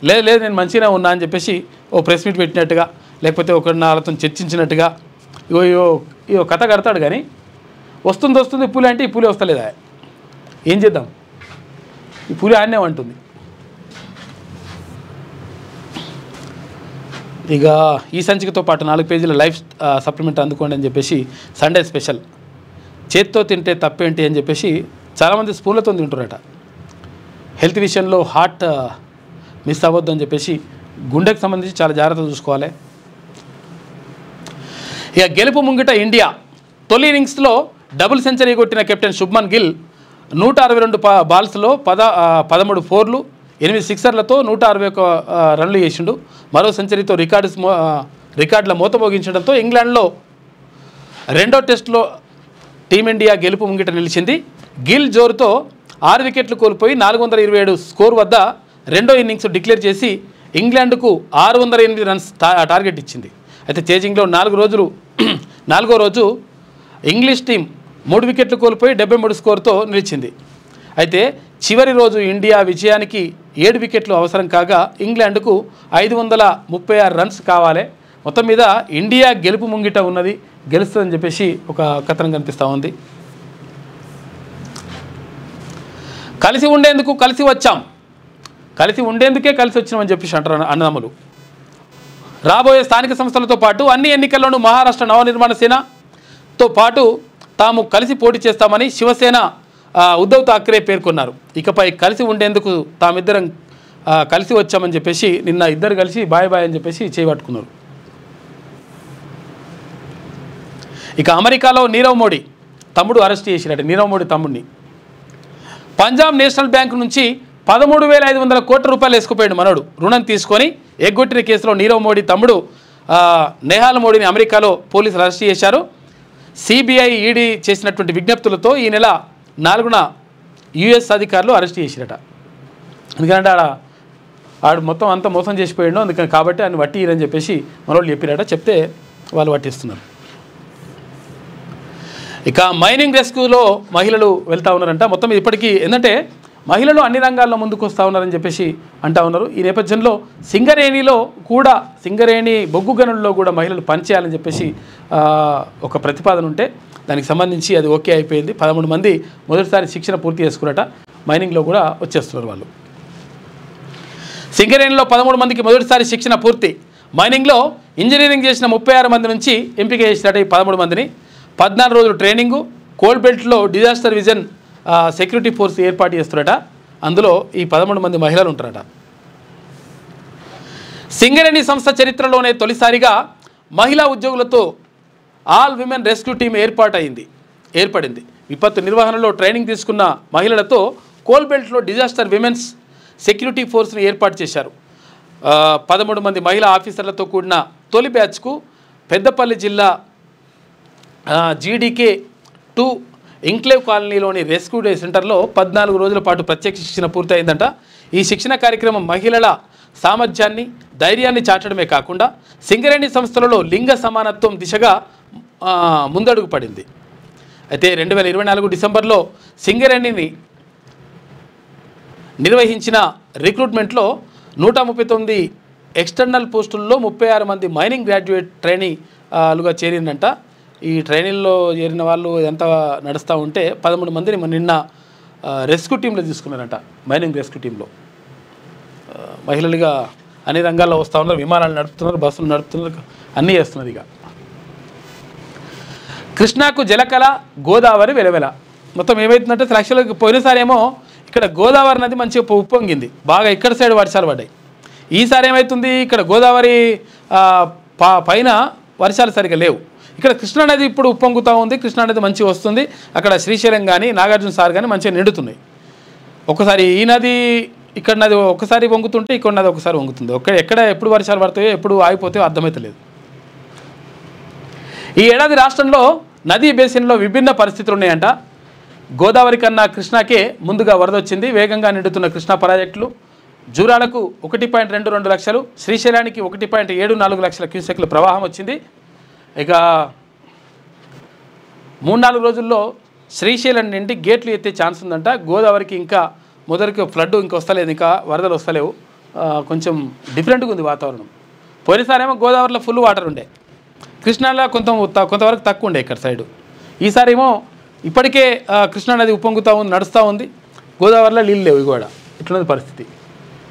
లేదు నేను మంచిగానే ఉన్నా అని చెప్పేసి ఓ ప్రెస్ మీట్ పెట్టినట్టుగా, లేకపోతే వాళ్ళతో చర్చించినట్టుగా ఇవో కథ కడతాడు. కానీ వస్తుంది పులి అంటే ఈ పులి వస్తలేదా? ఏం చేద్దాం, ఈ పులి ఆడనే అంటుంది. ఇక ఈ సంచికతో పాటు 4 పేజీల లైఫ్ సప్లిమెంట్ అందుకోండి అని చెప్పేసి సండే స్పెషల్. చేత్తో తింటే తప్పేంటి అని చెప్పేసి చాలామంది స్పూన్లతో తింటున్నారట. హెల్త్ విషయంలో హార్ట్ మిస్ అవ్వద్దు అని చెప్పేసి గుండెకు సంబంధించి చాలా జాగ్రత్త చూసుకోవాలి. ఇక గెలుపు ముంగిట ఇండియా. తొలి ఇన్నింగ్స్లో డబుల్ సెంచరీ కొట్టిన కెప్టెన్ శుభ్మన్ గిల్ 162 బాల్స్లో 13 ఫోర్లు 8 సిక్సర్లతో 161 రన్లు చేసిండు. మరో సెంచరీతో రికార్డుల మోత మోగించడంతో ఇంగ్లాండ్లో 2వ టెస్టులో టీమిండియా గెలుపు ముంగిట నిలిచింది. గిల్ జోరుతో 6 వికెట్లు కోల్పోయి 427 స్కోర్ వద్ద 2వ ఇన్నింగ్స్ డిక్లేర్ చేసి ఇంగ్లాండ్కు 608 రన్స్ టార్గెట్ ఇచ్చింది. అయితే చేజింగ్లో 4 రోజులు 4వ రోజు ఇంగ్లీష్ టీం 3 వికెట్లు కోల్పోయి 73 స్కోరుతో నిలిచింది. అయితే చివరి రోజు ఇండియా విజయానికి 7 వికెట్లు అవసరం కాగా ఇంగ్లాండ్కు 536 రన్స్ కావాలి. మొత్తం మీద ఇండియా గెలుపు ముంగిట ఉన్నది, గెలుస్తుందని చెప్పేసి ఒక కథనం కనిపిస్తూ ఉంది. కలిసి ఉండేందుకు కలిసి వచ్చాం, కలిసి ఉండేందుకే కలిసి వచ్చినామని చెప్పేసి అంటారు అన్నదమ్ములు. రాబోయే స్థానిక సంస్థలతో పాటు అన్ని ఎన్నికల్లోనూ మహారాష్ట్ర నవనిర్మాణ సేనతో పాటు తాము కలిసి పోటీ చేస్తామని శివసేన ఉద్ధవ్ ఠాక్రే పేర్కొన్నారు. ఇకపై కలిసి ఉండేందుకు తామిద్దరం కలిసి వచ్చామని చెప్పేసి నిన్న ఇద్దరు కలిసి బాయ్ బాయ్ అని చెప్పేసి చేయబట్టుకున్నారు. ఇక అమెరికాలో నీరవ్ మోడీ తమ్ముడు అరెస్ట్ చేసినట్టు. నీరవ్ మోడీ తమ్ముడిని పంజాబ్ నేషనల్ బ్యాంక్ నుంచి 13,500 కోట్ల రూపాయలు వేసుకుపోయాడు మనోడు. రుణం తీసుకొని ఎగ్గొట్టిన కేసులో నీరవ్ మోడీ తమ్ముడు నెహాల్ మోడీని అమెరికాలో పోలీసులు అరెస్ట్ చేశారు. సిబిఐ ఈడీ చేసినటువంటి విజ్ఞప్తులతో ఈ నెల 4న యుఎస్ అధికారులు అరెస్ట్ చేసిరట. ఎందుకంటే ఆడు మొత్తం అంతా మోసం చేసిపోయాడు, అందుకని కాబట్టి ఆయన వట్టిరని చెప్పేసి మనోళ్ళు చెప్పిరట. చెప్తే వాళ్ళు వట్టిస్తున్నారు. ఇక మైనింగ్ రెస్క్యూలో మహిళలు వెళ్తూ ఉన్నారంట. మొత్తం ఇప్పటికీ ఏంటంటే మహిళలు అన్ని రంగాల్లో ముందుకు వస్తూ ఉన్నారని చెప్పేసి అంటూ ఉన్నారు. ఈ నేపథ్యంలో సింగరేణి బొగ్గు గనుల్లో కూడా మహిళలు పనిచేయాలని చెప్పేసి ఒక ప్రతిపాదన ఉంటే దానికి సంబంధించి అది ఓకే అయిపోయింది. 13 మంది మొదటిసారి శిక్షణ పూర్తి చేసుకున్నట. మైనింగ్లో కూడా వచ్చేస్తున్నారు వాళ్ళు. సింగరేణిలో 13 మందికి మొదటిసారి శిక్షణ పూర్తి. మైనింగ్లో ఇంజనీరింగ్ చేసిన 36 మంది నుంచి ఎంపిక చేసినట్టు ఈ 13 మందిని 14 రోజులు ట్రైనింగు. కోల్ బెల్ట్లో డిజాస్టర్ విజన్ సెక్యూరిటీ ఫోర్స్ ఏర్పాటు చేస్తున్నారట. అందులో ఈ 13 మంది మహిళలు ఉంటారట. సింగరేణి సంస్థ చరిత్రలోనే తొలిసారిగా మహిళా ఉద్యోగులతో ఆల్ విమెన్ రెస్క్యూ టీం ఏర్పడింది. విపత్తు నిర్వహణలో ట్రైనింగ్ తీసుకున్న మహిళలతో కోల్ బెల్ట్లో డిజాస్టర్ విమెన్స్ సెక్యూరిటీ ఫోర్స్ని ఏర్పాటు చేశారు. 13 మంది మహిళా ఆఫీసర్లతో కూడిన తొలి బ్యాచ్కు పెద్దపల్లి జిల్లా జీడీకే 2 ఇంక్లేవ్ కాలనీలోని రెస్క్యూ డే సెంటర్లో 14 రోజుల పాటు ప్రత్యక్ష శిక్షణ పూర్తయిందంట. ఈ శిక్షణ కార్యక్రమం మహిళల సామర్థ్యాన్ని, ధైర్యాన్ని చాటడమే కాకుండా సింగరేణి సంస్థలలో లింగ సమానత్వం దిశగా ముందడుగు పడింది. అయితే 2024 డిసెంబర్లో సింగరేణిని నిర్వహించిన రిక్రూట్మెంట్లో 139 ఎక్స్టర్నల్ పోస్టుల్లో 36 మంది మైనింగ్ గ్రాడ్యుయేట్ ట్రైనీలుగా చేరిందంట. ఈ ట్రైనింగ్లో చేరిన వాళ్ళు ఎంత నడుస్తూ ఉంటే 13 మందిని నిన్న రెస్క్యూ టీంలో తీసుకున్నారంట. మైనింగ్ రెస్క్యూ టీంలో మహిళలుగా అన్ని రంగాల్లో వస్తూ ఉన్నారు. విమానాలు నడుపుతున్నారు, బస్సులు నడుపుతున్నారు, అన్నీ చేస్తున్నారు. ఇక కృష్ణాకు జలకళ, గోదావరి వెలవెల. మొత్తం ఏమవుతుందంటే యాక్చువల్గా పోయినసారి ఏమో ఇక్కడ గోదావరి నది మంచిగా ఉప్పొంగింది, బాగా ఇక్కడ సైడ్ వర్షాలు పడ్డాయి. ఈసారి ఏమవుతుంది, ఇక్కడ గోదావరి పైన వర్షాలు సరిగా లేవు. ఇక్కడ కృష్ణానది ఇప్పుడు ఉప్పొంగుతూ ఉంది. కృష్ణానది మంచిగా వస్తుంది. అక్కడ శ్రీశైలం కానీ నాగార్జున సార్ కానీ మంచిగా నిండుతున్నాయి. ఒకసారి ఈ నది ఇక్కడ నది ఒకసారి వంగుతుంటే ఇక్కడ నది ఒకసారి వంగుతుంది. ఎక్కడ ఎప్పుడు వర్షాలు పడతాయో ఎప్పుడు ఆగిపోతాయో అర్థమవుతలేదు. ఈ ఏడాది రాష్ట్రంలో నదీ బేసిన్లో విభిన్న పరిస్థితులు ఉన్నాయంట. గోదావరి కన్నా కృష్ణాకే ముందుగా వరద వచ్చింది. వేగంగా నిండుతున్న కృష్ణా ప్రాజెక్టులు జూరాలకు 1.22 లక్షలు, శ్రీశైలానికి 1.74 లక్షల క్యూసెక్లు ప్రవాహం వచ్చింది. ఇక 3-4 రోజుల్లో శ్రీశైలం నుండి గేట్లు ఎత్తే ఛాన్స్ ఉందంట. గోదావరికి ఇంకా మొదటికి ఫ్లడ్ ఇంకా వస్తలేదు, ఇంకా వరదలు వస్తలేవు. కొంచెం డిఫరెంట్గా ఉంది వాతావరణం. పోయినసారేమో గోదావరిలో ఫుల్ వాటర్ ఉండే, కృష్ణాలో కొంతవరకు తక్కువ ఉండే ఇక్కడ సైడు. ఈసారి ఏమో ఇప్పటికే కృష్ణానది ఉప్పొంగుతూ ఉంది, నడుస్తూ ఉంది. గోదావరిలో నీళ్ళు లేవు. ఇవి కూడా ఇట్లున్నది పరిస్థితి.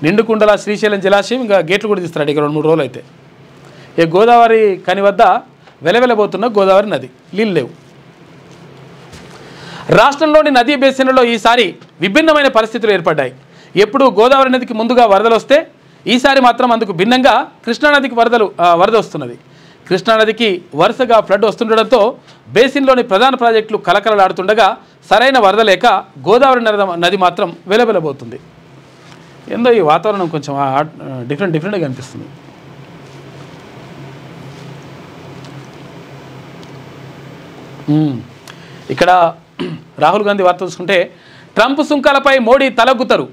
నిండుకుండల శ్రీశైలం జలాశయం ఇంకా గేట్లు కూడా తీస్తున్నాడు ఇక 2-3 రోజులు అయితే. ఈ గోదావరి కని వద్ద వెలవెలబోతున్న గోదావరి నది, నీళ్ళు లేవు. రాష్ట్రంలోని నదీ బేసిన్లలో ఈసారి విభిన్నమైన పరిస్థితులు ఏర్పడ్డాయి. ఎప్పుడు గోదావరి నదికి ముందుగా వరదలు వస్తే ఈసారి మాత్రం అందుకు భిన్నంగా కృష్ణానదికి వరద వస్తున్నది. కృష్ణానదికి వరుసగా ఫ్లడ్ వస్తుండడంతో బేసిన్లోని ప్రధాన ప్రాజెక్టులు కలకలలాడుతుండగా సరైన వరద లేక గోదావరి నది మాత్రం వెలవెలబోతుంది. ఏందో ఈ వాతావరణం కొంచెం డిఫరెంట్గా అనిపిస్తుంది. ఇక్కడ రాహుల్ గాంధీ వార్త చూసుకుంటే, ట్రంప్ సుంకాలపై మోడీ తలగ్గుతారు,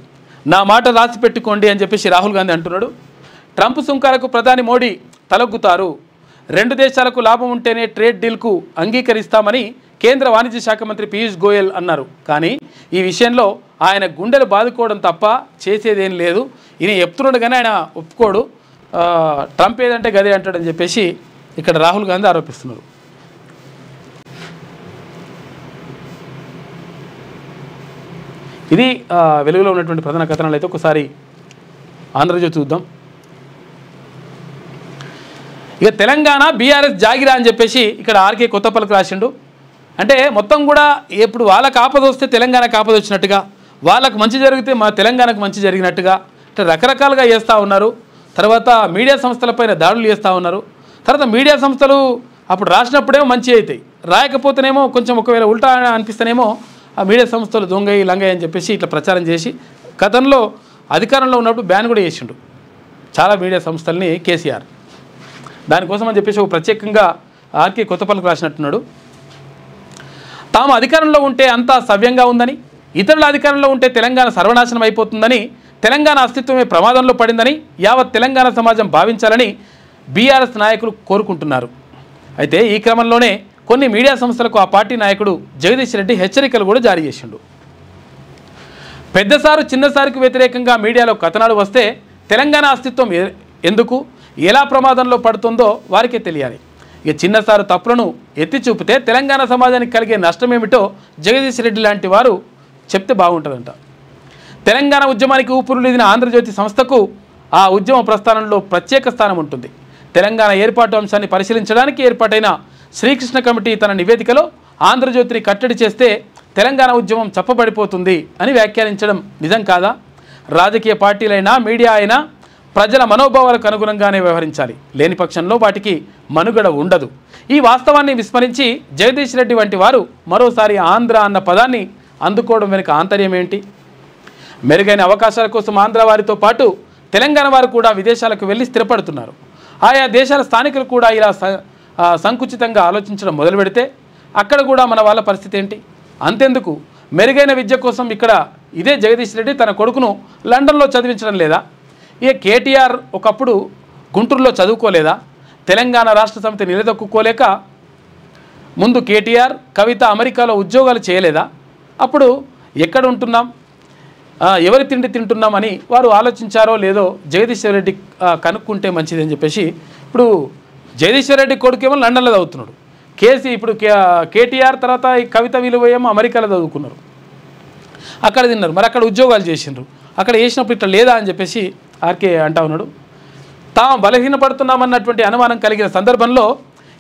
నా మాట రాసి పెట్టుకోండి అని చెప్పేసి రాహుల్ గాంధీ అంటున్నాడు. ట్రంప్ సుంకాలకు ప్రధాని మోడీ తలగ్గుతారు, రెండు దేశాలకు లాభం ఉంటేనే ట్రేడ్ డీల్కు అంగీకరిస్తామని కేంద్ర వాణిజ్య శాఖ మంత్రి పీయూష్ గోయల్ అన్నారు. కానీ ఈ విషయంలో ఆయన గుండెలు బాదుకోవడం తప్ప చేసేదేం లేదు. ఈయన చెప్తున్నాడు కానీ ఆయన ఒప్పుకోడు. ట్రంప్ ఏదంటే గదే అంటాడని చెప్పేసి ఇక్కడ రాహుల్ గాంధీ ఆరోపిస్తున్నారు. ఇది వెలుగులో ఉన్నటువంటి ప్రధాన కథనాలు. అయితే ఒకసారి ఆంధ్రజ్యోతి చూద్దాం. ఇక తెలంగాణ బీఆర్ఎస్ జాగిరా అని చెప్పేసి ఇక్కడ ఆర్కే కొత్తపల్లికి రాసిండు. అంటే మొత్తం కూడా ఇప్పుడు వాళ్ళకి ఆపద వస్తే తెలంగాణకు ఆపద వచ్చినట్టుగా, వాళ్ళకు మంచి జరిగితే మా తెలంగాణకు మంచి జరిగినట్టుగా అంటే రకరకాలుగా చేస్తూ ఉన్నారు. తర్వాత మీడియా సంస్థలపైన దాడులు చేస్తూ ఉన్నారు. తర్వాత మీడియా సంస్థలు అప్పుడు రాసినప్పుడేమో మంచి అవుతాయి, రాయకపోతేనేమో కొంచెం ఒకవేళ ఉల్టా అనిపిస్తేనేమో ఆ మీడియా సంస్థలు దొంగయి లంగయ్య అని చెప్పేసి ఇట్లా ప్రచారం చేసి గతంలో అధికారంలో ఉన్నప్పుడు బ్యాన్ కూడా చేసిండు చాలా మీడియా సంస్థల్ని కేసీఆర్. దానికోసం అని చెప్పేసి ఒక ప్రత్యేకంగా ఆర్కే కొత్తపల్లికి రాసినట్టున్నాడు. తాము అధికారంలో ఉంటే అంతా సవ్యంగా ఉందని, ఇతరుల అధికారంలో ఉంటే తెలంగాణ సర్వనాశనం అయిపోతుందని, తెలంగాణ అస్తిత్వమే ప్రమాదంలో పడిందని యావత్ తెలంగాణ సమాజం భావించాలని బీఆర్ఎస్ నాయకులు కోరుకుంటున్నారు. అయితే ఈ క్రమంలోనే కొన్ని మీడియా సంస్థలకు ఆ పార్టీ నాయకుడు జగదీష్ రెడ్డి హెచ్చరికలు కూడా జారీ చేసిండు. పెద్దసారు చిన్నసారికి వ్యతిరేకంగా మీడియాలో కథనాలు వస్తే తెలంగాణ అస్తిత్వం ఎందుకు ఎలా ప్రమాదంలో పడుతుందో వారికే తెలియాలి. ఇక చిన్నసారు తప్పులను ఎత్తి చూపితే తెలంగాణ సమాజానికి కలిగే నష్టమేమిటో జగదీష్ రెడ్డి లాంటి వారు చెప్తే బాగుంటుందంట. తెలంగాణ ఉద్యమానికి ఊపిరులీదిన ఆంధ్రజ్యోతి సంస్థకు ఆ ఉద్యమ ప్రస్థానంలో ప్రత్యేక స్థానం ఉంటుంది. తెలంగాణ ఏర్పాటు అంశాన్ని పరిశీలించడానికి ఏర్పాటైన శ్రీకృష్ణ కమిటీ తన నివేదికలో ఆంధ్రజ్యోతిని కట్టడి చేస్తే తెలంగాణ ఉద్యమం చప్పబడిపోతుంది అని వ్యాఖ్యానించడం నిజం కాదా? రాజకీయ పార్టీలైనా మీడియా అయినా ప్రజల మనోభావాలకు అనుగుణంగానే వ్యవహరించాలి. లేని పక్షంలో వాటికి మనుగడ ఉండదు. ఈ వాస్తవాన్ని విస్మరించి జగదీష్ రెడ్డి వంటి వారు మరోసారి ఆంధ్ర అన్న పదాన్ని అందుకోవడం వెనుక ఆంతర్యం ఏంటి? మెరుగైన అవకాశాల కోసం ఆంధ్ర వారితో పాటు తెలంగాణ వారు కూడా విదేశాలకు వెళ్ళి స్థిరపడుతున్నారు. ఆయా దేశాల స్థానికులు కూడా ఇలా సంకుచితంగా ఆలోచించడం మొదలు పెడితే అక్కడ కూడా మన వాళ్ళ పరిస్థితి ఏంటి? అంతెందుకు, మెరుగైన విద్య కోసం ఇక్కడ ఇదే జగదీష్ రెడ్డి తన కొడుకును లండన్లో చదివించడం లేదా? ఇక కేటీఆర్ ఒకప్పుడు గుంటూరులో చదువుకోలేదా? తెలంగాణ రాష్ట్ర సమితి నిలదొక్కుకోలేక ముందు కేటీఆర్ కవిత అమెరికాలో ఉద్యోగాలు చేయలేదా? అప్పుడు ఎక్కడ ఉంటున్నాం, ఎవరి తిండి తింటున్నాం అని వారు ఆలోచించారో లేదో జగదీశ్వర్ రెడ్డి కనుక్కుంటే మంచిదని చెప్పేసి ఇప్పుడు జగదీశ్వర్ రెడ్డి కొడుకేమో లండన్లో చదువుతున్నాడు. ఇప్పుడు కేటీఆర్ తర్వాత ఈ కవిత విలువేమో అమెరికాలో చదువుకున్నారు, అక్కడ తిన్నారు, మరి అక్కడ ఉద్యోగాలు చేసిండ్రు. అక్కడ చేసినప్పుడు ఇట్లా లేదా అని చెప్పేసి ఆర్కే అంటా ఉన్నాడు. తాము బలహీనపడుతున్నామన్నటువంటి అనుమానం కలిగిన సందర్భంలో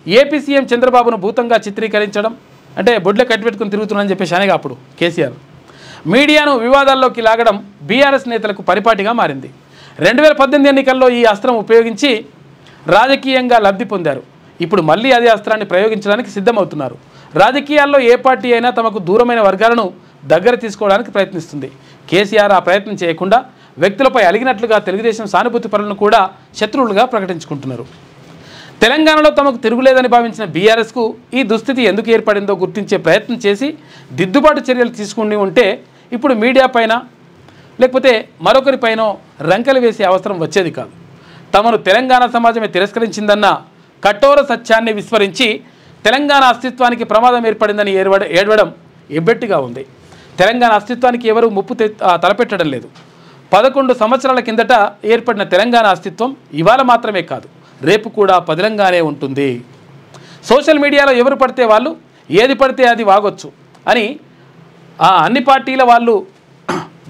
ఏపీ సీఎం చంద్రబాబును భూతంగా చిత్రీకరించడం అంటే బొడ్లే కట్టిపెట్టుకుని తిరుగుతున్నారని చెప్పేసి అనేగా అప్పుడు కేసీఆర్. మీడియాను వివాదాల్లోకి లాగడం బీఆర్ఎస్ నేతలకు పరిపాటిగా మారింది. 2018 ఎన్నికల్లో ఈ అస్త్రం ఉపయోగించి రాజకీయంగా లబ్ధి పొందారు. ఇప్పుడు మళ్ళీ అదే అస్త్రాన్ని ప్రయోగించడానికి సిద్ధమవుతున్నారు. రాజకీయాల్లో ఏ పార్టీ అయినా తమకు దూరమైన వర్గాలను దగ్గర తీసుకోవడానికి ప్రయత్నిస్తుంది. కేసీఆర్ ఆ ప్రయత్నం చేయకుండా వ్యక్తులపై అలిగినట్లుగా తెలుగుదేశం సానుభూతి పరులను కూడా శత్రువులుగా ప్రకటించుకుంటున్నారు. తెలంగాణలో తమకు తిరుగులేదని భావించిన బీఆర్ఎస్కు ఈ దుస్థితి ఎందుకు ఏర్పడిందో గుర్తించే ప్రయత్నం చేసి దిద్దుబాటు చర్యలు తీసుకుని ఉంటే ఇప్పుడు మీడియా పైన లేకపోతే మరొకరిపైనో రంకెలు వేసే అవసరం వచ్చేది కాదు. తమను తెలంగాణ సమాజమే తిరస్కరించిందన్న కఠోర సత్యాన్ని విస్మరించి తెలంగాణ అస్తిత్వానికి ప్రమాదం ఏర్పడిందని ఏడవడం ఎబ్బెట్టిగా ఉంది. తెలంగాణ అస్తిత్వానికి ఎవరూ ముప్పు తలపెట్టడం లేదు. 11 సంవత్సరాల కిందట ఏర్పడిన తెలంగాణ అస్తిత్వం ఇవాళ మాత్రమే కాదు, రేపు కూడా పదిలంగానే ఉంటుంది. సోషల్ మీడియాలో ఎవరు పడితే వాళ్ళు ఏది పడితే అది వాగొచ్చు అని అన్ని పార్టీల వాళ్ళు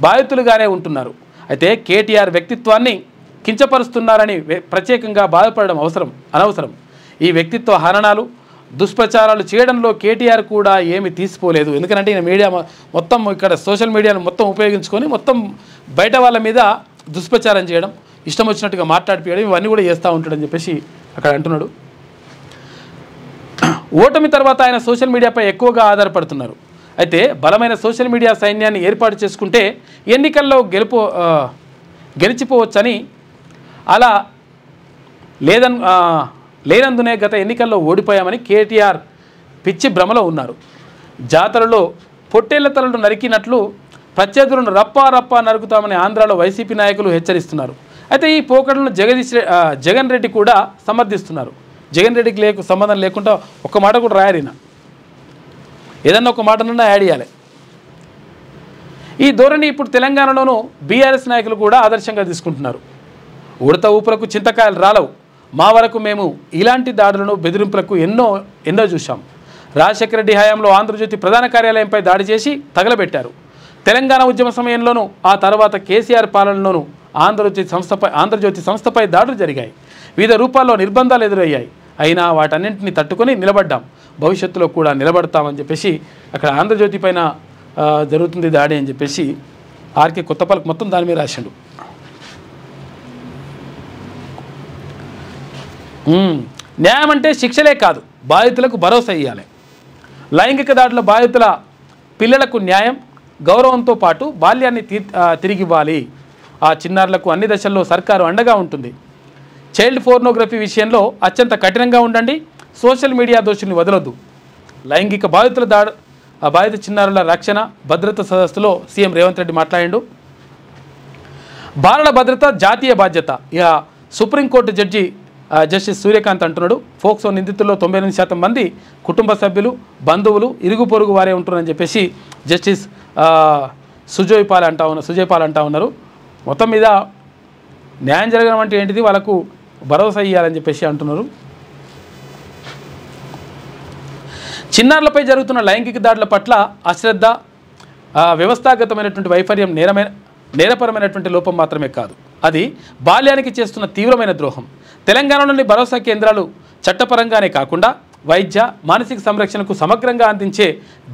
బాధితులుగానే ఉంటున్నారు. అయితే కేటీఆర్ వ్యక్తిత్వాన్ని కించపరుస్తున్నారని ప్రత్యేకంగా బాధపడడం అనవసరం. ఈ వ్యక్తిత్వ హననాలు దుష్ప్రచారాలు చేయడంలో కేటీఆర్ కూడా ఏమి తీసిపోలేదు. ఎందుకంటే ఈయన మీడియా మొత్తం ఇక్కడ సోషల్ మీడియాను మొత్తం ఉపయోగించుకొని మొత్తం బయట వాళ్ళ మీద దుష్ప్రచారం చేయడం, ఇష్టం వచ్చినట్టుగా మాట్లాడిపోయడం ఇవన్నీ కూడా చేస్తూ ఉంటాడని చెప్పేసి అక్కడ అంటున్నాడు. ఓటమి తర్వాత ఆయన సోషల్ మీడియాపై ఎక్కువగా ఆధారపడుతున్నారు. అయితే బలమైన సోషల్ మీడియా సైన్యాన్ని ఏర్పాటు చేసుకుంటే ఎన్నికల్లో గెలిచిపోవచ్చని, అలా లేనందునే గత ఎన్నికల్లో ఓడిపోయామని కేటీఆర్ పిచ్చి భ్రమలో ఉన్నారు. జాతరలో పొట్టేళ్ల తలలు నరికినట్లు ప్రత్యర్థులను రప్పా నరుకుతామని ఆంధ్రాలో వైసీపీ నాయకులు హెచ్చరిస్తున్నారు. అయితే ఈ పోకడలను జగన్ రెడ్డి కూడా సమర్థిస్తున్నారు. జగన్ రెడ్డికి సంబంధం లేకుండా ఒక్క మాట కూడా రాయరిన, ఏదన్నా ఒక మాటనన్నా యాడ్ చేయాలి. ఈ ధోరణి ఇప్పుడు తెలంగాణలోనూ బీఆర్ఎస్ నాయకులు కూడా ఆదర్శంగా తీసుకుంటున్నారు. ఉడత ఊపులకు చింతకాయలు రాలవు, మా వరకు మేము ఇలాంటి దాడులను బెదిరింపులకు ఎన్నో చూశాం. రాజశేఖర రెడ్డి హయాంలో ఆంధ్రజ్యోతి ప్రధాన కార్యాలయంపై దాడి చేసి తగలబెట్టారు. తెలంగాణ ఉద్యమ సమయంలోనూ ఆ తర్వాత కేసీఆర్ పాలనలోనూ ఆంధ్రజ్యోతి సంస్థపై దాడులు జరిగాయి. వివిధ రూపాల్లో నిర్బంధాలు ఎదురయ్యాయి. అయినా వాటన్నింటినీ తట్టుకొని నిలబడ్డాం, భవిష్యత్తులో కూడా నిలబడతామని చెప్పేసి అక్కడ ఆంధ్రజ్యోతి పైన జరుగుతుంది దాడి అని చెప్పేసి ఆర్కే కొత్తపల్లికి మొత్తం దాని మీద రాసిండు. న్యాయం అంటే శిక్షలే కాదు, బాధితులకు భరోసా ఇవ్వాలి. లైంగిక దాడుల బాధితుల పిల్లలకు న్యాయం, గౌరవంతో పాటు బాల్యాన్ని తిరిగి ఇవ్వాలి. ఆ చిన్నారులకు అన్ని దశల్లో సర్కారు అండగా ఉంటుంది. చైల్డ్ పోర్నోగ్రఫీ విషయంలో అత్యంత కఠినంగా ఉండండి. సోషల్ మీడియా దోషుల్ని వదలొద్దు. లైంగిక బాధిత చిన్నారుల రక్షణ భద్రత సదస్సులో సీఎం రేవంత్ రెడ్డి మాట్లాడిండు. బాలల భద్రత జాతీయ బాధ్యత. ఇక సుప్రీంకోర్టు జస్టిస్ సూర్యకాంత్ అంటున్నాడు, ఫోక్సో నిందితుల్లో 98% మంది కుటుంబ సభ్యులు, బంధువులు, ఇరుగు పొరుగు వారే ఉంటున్నారని చెప్పేసి జస్టిస్ సుజయ్ పాల్ అంటా ఉన్నారు. మొత్తం మీద న్యాయం జరగడం అంటే ఏంటిది, వాళ్ళకు భరోసా ఇవ్వాలని చెప్పేసి అంటున్నారు. చిన్నారులపై జరుగుతున్న లైంగిక దాడుల పట్ల అశ్రద్ధ, వ్యవస్థాగతమైనటువంటి వైఫల్యం నేరపరమైనటువంటి లోపం మాత్రమే కాదు, అది బాల్యానికి చేస్తున్న తీవ్రమైన ద్రోహం. తెలంగాణలోని భరోసా కేంద్రాలు చట్టపరంగానే కాకుండా వైద్య మానసిక సంరక్షణకు సమగ్రంగా అందించే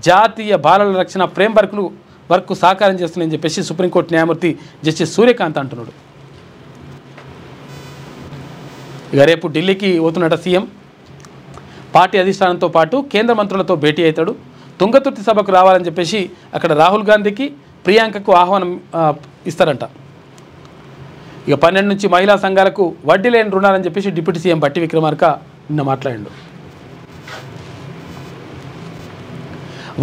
జాతీయ బాలల రక్షణ ఫ్రేమ్వర్క్ సహకారం చేస్తుందని చెప్పేసి సుప్రీంకోర్టు న్యాయమూర్తి జస్టిస్ సూర్యకాంత్ అంటున్నాడు. ఇక రేపు ఢిల్లీకి పోతున్నట సీఎం. పార్టీ అధిష్టానంతో పాటు కేంద్ర మంత్రులతో భేటీ అవుతాడు. తుంగతుర్తి సభకు రావాలని చెప్పేసి అక్కడ రాహుల్ గాంధీకి, ప్రియాంకకు ఆహ్వానం ఇస్తారంట. ఇక 12 నుంచి మహిళా సంఘాలకు వడ్డీ లేని రుణాలని చెప్పేసి డిప్యూటీ సీఎం బట్టి విక్రమార్క నిన్న మాట్లాడిండు.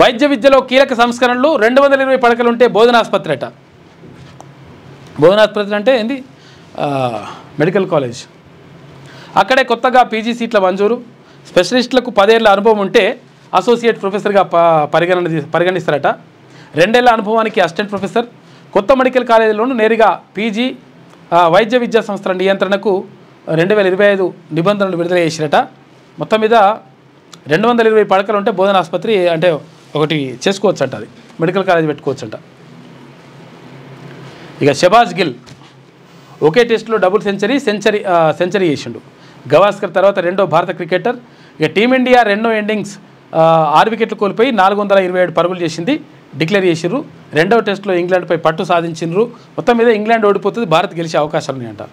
వైద్య విద్యలో కీలక సంస్కరణలు. 220 పడకలుంటే బోధనాసుపత్రి అట. బోధనాసుపత్రి అంటే ఏంది, మెడికల్ కాలేజ్. అక్కడే కొత్తగా పీజీ సీట్ల మంజూరు. స్పెషలిస్టులకు 10 ఏళ్ల అనుభవం ఉంటే అసోసియేట్ ప్రొఫెసర్గా పరిగణిస్తారట. 2 ఏళ్ల అనుభవానికి అసిస్టెంట్ ప్రొఫెసర్. కొత్త మెడికల్ కాలేజీలోనూ నేరుగా పీజీ వైద్య విద్యా సంస్థల నియంత్రణకు 2025 నిబంధనలు విడుదల చేసిరట. మొత్తం మీద 220 పడకలు ఉంటే బోధన ఆసుపత్రి అంటే ఒకటి చేసుకోవచ్చు అంట, అది మెడికల్ కాలేజ్ పెట్టుకోవచ్చు అంట. ఇక షబాజ్ గిల్ ఒకే టెస్టులో డబుల్ సెంచరీ చేసిండు. గవాస్కర్ తర్వాత రెండో భారత క్రికెటర్. ఇక టీమిండియా 2 ఇన్నింగ్స్ 6 వికెట్లు కోల్పోయి 427 పరుగులు చేసింది, డిక్లేర్ చేసిర్రు. రెండవ టెస్టులో ఇంగ్లాండ్పై పట్టు సాధించినారు. మొత్తం మీద ఇంగ్లాండ్ ఓడిపోతుంది, భారత్ గెలిచే అవకాశాలు ఉన్నాయంట.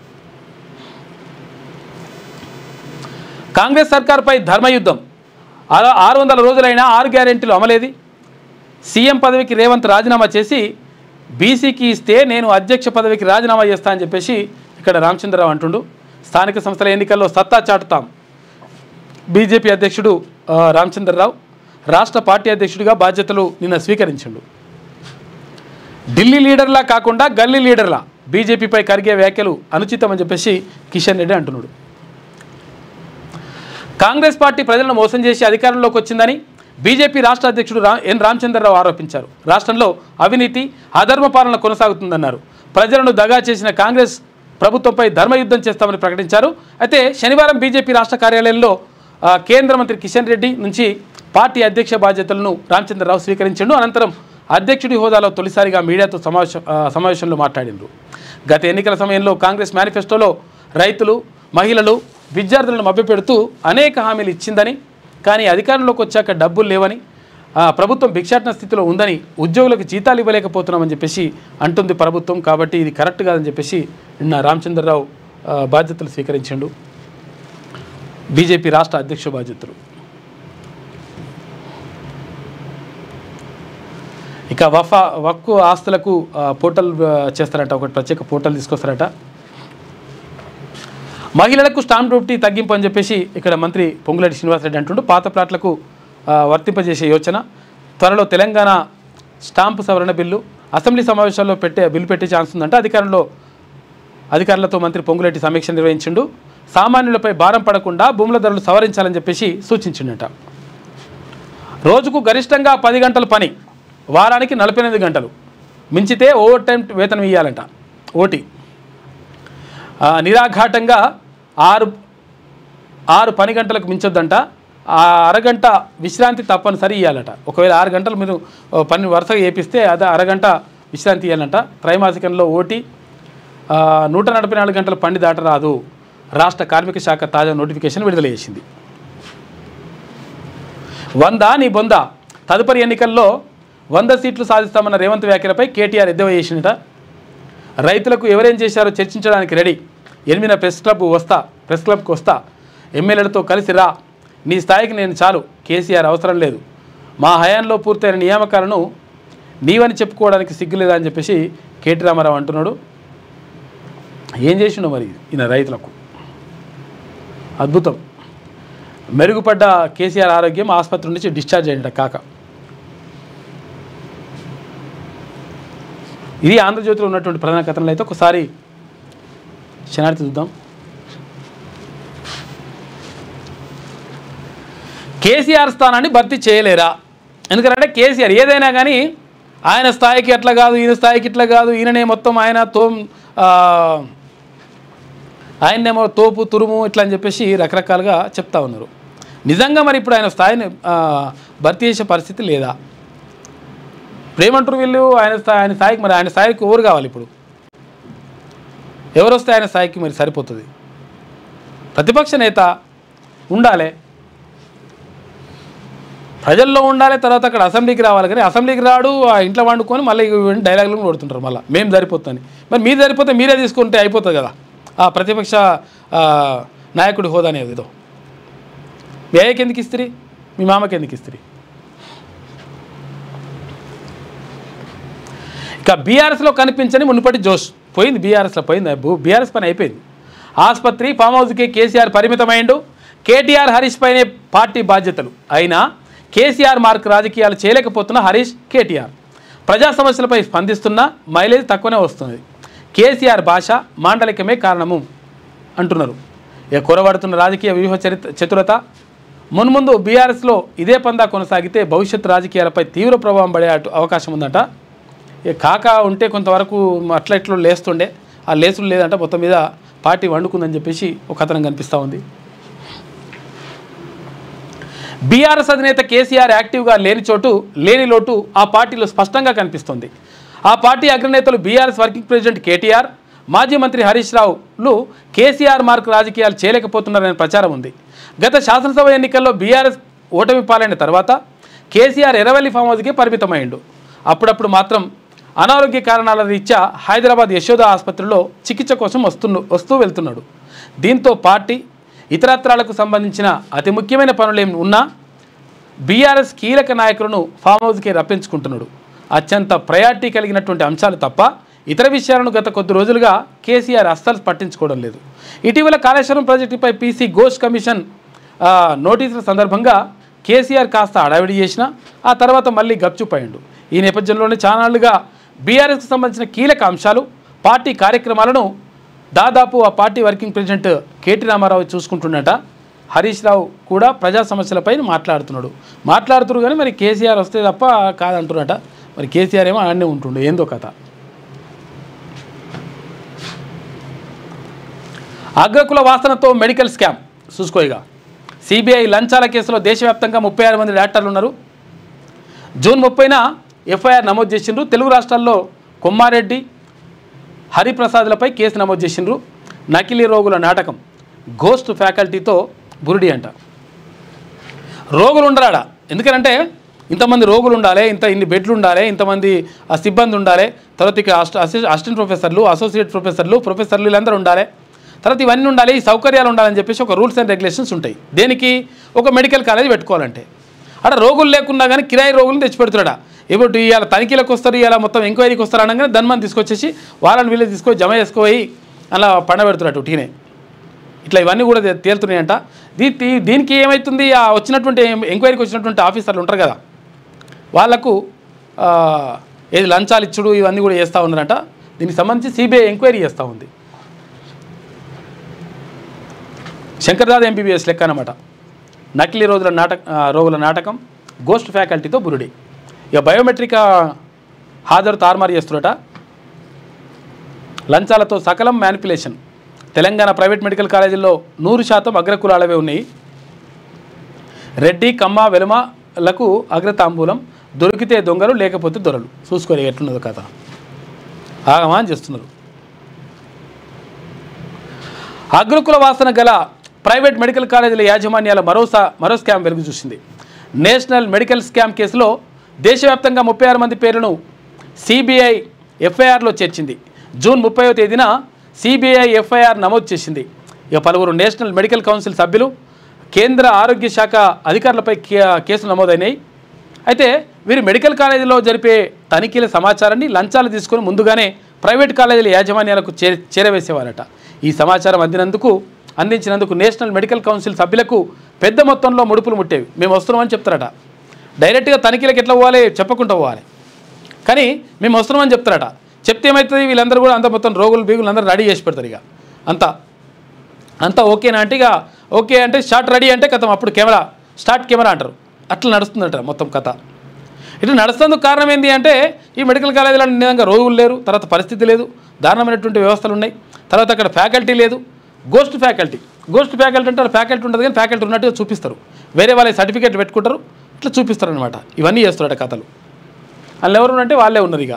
కాంగ్రెస్ సర్కార్పై ధర్మయుద్ధం. 600 రోజులైనా 6 గ్యారెంటీలు అమలేది. సీఎం పదవికి రేవంత్ రాజీనామా చేసి బీసీకి ఇస్తే నేను అధ్యక్ష పదవికి రాజీనామా చేస్తా అని చెప్పేసి ఇక్కడ రామచంద్రరావు అంటుండు. స్థానిక సంస్థల ఎన్నికల్లో సత్తా చాటుతాం. బీజేపీ అధ్యక్షుడు రామచంద్రరావు రాష్ట్ర పార్టీ అధ్యక్షుడిగా బాధ్యతలు నిన్న స్వీకరించిండు. ఢిల్లీ లీడర్లా కాకుండా గల్లీ లీడర్లా బీజేపీపై కరిగే వ్యాఖ్యలు అనుచితమని చెప్పేసి కిషన్ రెడ్డి అంటున్నాడు. కాంగ్రెస్ పార్టీ ప్రజలను మోసం చేసి అధికారంలోకి వచ్చిందని బీజేపీ రాష్ట్ర అధ్యక్షుడు ఎన్ రామచంద్రరావు ఆరోపించారు. రాష్ట్రంలో అవినీతి, అధర్మ పాలన కొనసాగుతుందన్నారు. ప్రజలను దగా చేసిన కాంగ్రెస్ ప్రభుత్వంపై ధర్మయుద్ధం చేస్తామని ప్రకటించారు. అయితే శనివారం బీజేపీ రాష్ట్ర కార్యాలయంలో కేంద్ర మంత్రి కిషన్ రెడ్డి నుంచి పార్టీ అధ్యక్ష బాధ్యతలను రామచంద్రరావు స్వీకరించాడు. అనంతరం అధ్యక్షుడి హోదాలో తొలిసారిగా మీడియాతో సమావేశంలో మాట్లాడిండ్రు. గత ఎన్నికల సమయంలో కాంగ్రెస్ మేనిఫెస్టోలో రైతులు, మహిళలు, విద్యార్థులను మభ్యపెడుతూ అనేక హామీలు ఇచ్చిందని, కానీ అధికారంలోకి వచ్చాక డబ్బులు లేవని, ప్రభుత్వం భిక్షాటన స్థితిలో ఉందని, ఉద్యోగులకు జీతాలు ఇవ్వలేకపోతున్నామని చెప్పేసి అంటుంది ప్రభుత్వం. కాబట్టి ఇది కరెక్ట్ కాదని చెప్పేసి నిన్న రామచంద్రరావు బాధ్యతలు స్వీకరించాడు, బీజేపీ రాష్ట్ర అధ్యక్ష బాధ్యతలు. ఇక వక్ఫ్ ఆస్తులకు పోర్టల్ చేస్తారట, ఒకటి ప్రత్యేక పోర్టల్ తీసుకొస్తారట. మహిళలకు స్టాంప్ డ్యూటీ తగ్గింపు అని చెప్పేసి ఇక్కడ మంత్రి పొంగులేటి శ్రీనివాసరెడ్డి అంటుండు. పాత ప్లాట్లకు వర్తింపజేసే యోచన. త్వరలో తెలంగాణ స్టాంపు సవరణ బిల్లు అసెంబ్లీ సమావేశాల్లో బిల్లు పెట్టే ఛాన్స్ ఉందంట. అధికారులతో మంత్రి పొంగులేటి సమీక్ష నిర్వహించిండు. సామాన్యులపై భారం పడకుండా భూముల ధరలు సవరించాలని చెప్పేసి సూచించిండట. రోజుకు గరిష్టంగా 10 గంటల పని, వారానికి 48 గంటలు, మించితే ఓవర్ టైం వేతనం ఇవ్వాలంట. ఓటీ నిరాఘాటంగా 6 పని గంటలకు మించొద్దంట. అరగంట విశ్రాంతి తప్పనిసరి ఇవ్వాలట. ఒకవేళ 6 గంటలు మీరు పని వరుసగా చేపిస్తే అది అరగంట విశ్రాంతి ఇవ్వాలంట. త్రైమాసికంలో ఓటీ 144 గంటల పని దాటరాదు. రాష్ట్ర కార్మిక శాఖ తాజా నోటిఫికేషన్ విడుదల చేసింది. 100 నీ బొంద, తదుపరి ఎన్నికల్లో 100 సీట్లు సాధిస్తామన్న రేవంత్ వ్యాఖ్యలపై కేటీఆర్ ఎద్దేవా చేసిందట. రైతులకు ఎవరేం చేశారో చర్చించడానికి రెడీ. 8న ప్రెస్ క్లబ్కు వస్తా, ఎమ్మెల్యేలతో కలిసి రా, నీ స్థాయికి నేను చాలు, కేసీఆర్ అవసరం లేదు, మా హయాంలో పూర్తయిన నియామకాలను నీవని చెప్పుకోవడానికి సిగ్గులేదా అని చెప్పేసి కేటీ రామారావు అంటున్నాడు. ఏం చేసిండో మరి ఈయన రైతులకు. అద్భుతం. మెరుగుపడ్డ కేసీఆర్ ఆరోగ్యం, ఆసుపత్రి నుంచి డిశ్చార్జ్ అయ్యింట కాక. ఇది ఆంధ్రజ్యోతిలో ఉన్నటువంటి ప్రధాన కథనాలు. అయితే ఒకసారి శనార్థి చూద్దాం. కేసీఆర్ స్థానాన్ని భర్తీ చేయలేరా? ఎందుకంటే కేసీఆర్ ఏదైనా కానీ ఆయన స్థాయికి అట్లా కాదు, ఈయన స్థాయికి ఇట్లా కాదు, ఈయననే మొత్తం ఆయన్నేమో తోపు తురుము ఇట్లా అని చెప్పేసి రకరకాలుగా చెప్తా ఉన్నారు. నిజంగా మరి ఇప్పుడు ఆయన స్థాయిని భర్తీ చేసే పరిస్థితి లేదా? ప్రేమంటారు వీళ్ళు ఆయన స్థాయికి. మరి ఆయన స్థాయికి ఎవరు కావాలి? ఇప్పుడు ఎవరు వస్తే ఆయన స్థాయికి మరి సరిపోతుంది? ప్రతిపక్ష నేత ఉండాలి, ప్రజల్లో ఉండాలి, తర్వాత అక్కడ అసెంబ్లీకి రావాలి. కానీ అసెంబ్లీకి రాడు, ఆ ఇంట్లో వండుకొని మళ్ళీ డైలాగులు కొడుతుంటారు. మళ్ళీ మేము సరిపోతుంది. మరి మీరు సరిపోతే మీరే తీసుకుంటే అయిపోతుంది కదా ఆ ప్రతిపక్ష నాయకుడి హోదా అనేది. ఏదో మీ అయ్యకి ఎందుకు ఇస్త్రీ, మీ మామకి ఎందుకు ఇస్త్రీ? ఇక బీఆర్ఎస్లో కనిపించని మునుపటి జోష్ పోయింది. బీఆర్ఎస్లో పోయింది. బీఆర్ఎస్ పని అయిపోయింది. ఆసుపత్రి, ఫామ్ హౌస్కి కేసీఆర్ పరిమితమైండు. కేటీఆర్ హరీష్ పైనే పార్టీ బాధ్యతలు. అయినా కేసీఆర్ మార్క్ రాజకీయాలు చేయలేకపోతున్న హరీష్, కేటీఆర్ ప్రజా సమస్యలపై స్పందిస్తున్నా మైలేజ్ తక్కువనే వస్తుంది. కేసీఆర్ భాష మాండలికమే కారణము అంటున్నారు. ఇక కొరబడుతున్న రాజకీయ వ్యూహ చతురత. మున్ముందు బీఆర్ఎస్లో ఇదే పందా కొనసాగితే భవిష్యత్ రాజకీయాలపై తీవ్ర ప్రభావం పడే అవకాశం ఉందట. ఇక కాక ఉంటే కొంతవరకు అట్లా ఇట్లో లేస్తుండే, ఆ లేసులు లేదంట. మొత్తం మీద పార్టీ వండుకుందని చెప్పేసి ఒక కథనం కనిపిస్తూ ఉంది. బీఆర్ఎస్ అధినేత కేసీఆర్ యాక్టివ్గా లేని చోటు లేని లోటు ఆ పార్టీలో స్పష్టంగా కనిపిస్తుంది. ఆ పార్టీ అగ్రనేతలు బీఆర్ఎస్ వర్కింగ్ ప్రెసిడెంట్ కేటీఆర్, మాజీ మంత్రి హరీష్ రావులు కేసీఆర్ మార్క్ రాజకీయాలు చేయలేకపోతున్నారనే ప్రచారం ఉంది. గత శాసనసభ ఎన్నికల్లో బీఆర్ఎస్ ఓటమి పాలైన తర్వాత కేసీఆర్ ఎర్రవెల్లి ఫామ్ హౌస్కి పరిమితమైండు. అప్పుడప్పుడు మాత్రం అనారోగ్య కారణాల రీత్యా హైదరాబాద్ యశోద ఆసుపత్రిలో చికిత్స కోసం వస్తూ వెళ్తున్నాడు. దీంతో పార్టీ ఇతరత్రాలకు సంబంధించిన అతి ముఖ్యమైన పనులేమి ఉన్నా బీఆర్ఎస్ కీలక నాయకులను ఫామ్ హౌస్కి రప్పించుకుంటున్నాడు. అత్యంత ప్రయారిటీ కలిగినటువంటి అంశాలు తప్ప ఇతర విషయాలను గత కొద్ది రోజులుగా కేసీఆర్ అస్సలు పట్టించుకోవడం లేదు. ఇటీవల కాళేశ్వరం ప్రాజెక్టుపై పీసీ ఘోష్ కమిషన్ నోటీసుల సందర్భంగా కేసీఆర్ కాస్త హడావిడి చేసిన ఆ తర్వాత మళ్ళీ గప్చుపోయిండు. ఈ నేపథ్యంలోనే చానాళ్లుగా బీఆర్ఎస్కి సంబంధించిన కీలక అంశాలు, పార్టీ కార్యక్రమాలను దాదాపు ఆ పార్టీ వర్కింగ్ ప్రెసిడెంట్ కేటీ రామారావు చూసుకుంటున్నట. హరీష్ రావు కూడా ప్రజా సమస్యలపై మాట్లాడుతున్నారు కానీ మరి కేసీఆర్ వస్తే తప్ప కాదంటున్నట. మరి కేసీఆర్ ఏమో ఆడనే ఉంటుండే. ఏందో కథ. అగ్రకుల వాసనతో మెడికల్ స్కామ్ చూసుకోయిగా. సిబిఐ లంచాల కేసులో దేశవ్యాప్తంగా 36 మంది డాక్టర్లు ఉన్నారు. జూన్ 30న ఎఫ్ఐఆర్ నమోదు చేసిండ్రు. తెలుగు రాష్ట్రాల్లో కొమ్మారెడ్డి, హరిప్రసాద్లపై కేసు నమోదు చేసిండ్రు. నకిలీ రోగుల నాటకం, గోస్ట్ ఫ్యాకల్టీతో బురిడి అంట. రోగులు ఉండరాడా? ఎందుకంటే ఇంతమంది రోగులు ఉండాలి, ఇన్ని బెడ్లు ఉండాలి, ఇంతమంది సిబ్బంది ఉండాలి, తర్వాత ఇక అసిస్టెంట్ ప్రొఫెసర్లు, అసోసియేట్ ప్రొఫెసర్లు వీళ్ళందరూ ఉండాలి, తర్వాత ఇవన్నీ ఉండాలి, ఈ సౌకర్యాలు ఉండాలని చెప్పేసి ఒక రూల్స్ అండ్ రెగ్యులేషన్స్ ఉంటాయి. దేనికి? ఒక మెడికల్ కాలేజ్ పెట్టుకోవాలంటే. అక్కడ రోగులు లేకున్నా కానీ కిరాయి రోగులను తెచ్చిపెడుతున్నాడా. ఇప్పుడు ఇవాళ తనిఖీలకు వస్తారు, ఇవాళ మొత్తం ఎంక్వైరీకి వస్తారు అనగానే ధన్మని తీసుకొచ్చేసి వాళ్ళని వీళ్ళు తీసుకొని జమ చేసుకుపోయి అలా పండబెడుతున్నాడు టీనే. ఇట్లా ఇవన్నీ కూడా తేలుతున్నాయంట. దీనికి ఏమవుతుంది? ఆ వచ్చినటువంటి ఎంక్వైరీకి వచ్చినటువంటి ఆఫీసర్లు ఉంటారు కదా, వాళ్లకు ఏది లంచాలు ఇచ్చుడు ఇవన్నీ కూడా చేస్తూ ఉన్నారంట. దీనికి సంబంధించి సిబిఐ ఎంక్వైరీ చేస్తూ ఉంది. శంకర్దాద ఎంబీబీఎస్ లెక్క అనమాట. నకిలీ రోగుల నాటకం, గోస్ట్ ఫ్యాకల్టీతో బురుడి. ఇక బయోమెట్రిక్ హాజరు తారుమారు చేస్తున్నట. లంచాలతో సకలం మ్యానిపులేషన్. తెలంగాణ ప్రైవేట్ మెడికల్ కాలేజీల్లో 100% అగ్రకులాలవే ఉన్నాయి. రెడ్డి, కమ్మ, వెలుమలకు అగ్రతాంబూలం. దొరికితే దొంగలు, లేకపోతే దొరలు. చూసుకోవాలి ఎట్లున్నదో కథ. ఆగమాన్ చేస్తున్నారు. అగ్రకుల వాసన గల ప్రైవేట్ మెడికల్ కాలేజీల యాజమాన్యాల మరో స్కామ్ వెలుగు చూసింది. నేషనల్ మెడికల్ స్కామ్ కేసులో దేశవ్యాప్తంగా 36 మంది పేర్లను సిబిఐ ఎఫ్ఐఆర్లో చేర్చింది. జూన్ 30వ తేదీన సిబిఐ ఎఫ్ఐఆర్ నమోదు చేసింది. ఇక పలువురు నేషనల్ మెడికల్ కౌన్సిల్ సభ్యులు, కేంద్ర ఆరోగ్య శాఖ అధికారులపై కేసులు నమోదైనాయి. అయితే వీరు మెడికల్ కాలేజీలో జరిపే తనిఖీల సమాచారాన్ని లంచాలు తీసుకొని ముందుగానే ప్రైవేట్ కాలేజీల యాజమాన్యాలకు చేరవేసేవారట. ఈ సమాచారం అందించినందుకు నేషనల్ మెడికల్ కౌన్సిల్ సభ్యులకు పెద్ద మొత్తంలో ముడుపులు ముట్టేవి. మేము వస్తున్నామని చెప్తారట. డైరెక్ట్గా తనిఖీలకు ఎట్లా పోవాలి చెప్పకుండా పోవాలి, కానీ మేము వస్తున్నామని చెప్తారట. చెప్తే ఏమవుతుంది, వీళ్ళందరూ కూడా అంత మొత్తం బీగులు అందరూ రెడీ చేసి పెడతారు. ఇక అంతా ఓకేనా అంటే ఇక ఓకే అంటే షార్ట్ రెడీ అంటే కథం, అప్పుడు స్టార్ట్ కెమెరా అంటారు. అట్లా నడుస్తుందట మొత్తం కథ. ఇట్లా నడుస్తుందుకు కారణం ఏంటి అంటే ఈ మెడికల్ కాలేజీలో నిజంగా రోగులు లేరు, తర్వాత పరిస్థితి లేదు, దారుణమైనటువంటి వ్యవస్థలు ఉన్నాయి, తర్వాత అక్కడ ఫ్యాకల్టీ లేదు. గోస్ట్ ఫ్యాకల్టీ అంటే ఫ్యాకల్టీ ఉంటుంది కానీ ఫ్యాకల్టీ ఉన్నట్టుగా చూపిస్తారు, వేరే వాళ్ళ సర్టిఫికేట్ పెట్టుకుంటారు, ఇట్లా చూపిస్తారు అనమాట. ఇవన్నీ చేస్తారట కథలు. వాళ్ళు ఎవరు అంటే వాళ్ళే ఉన్నారు. ఇక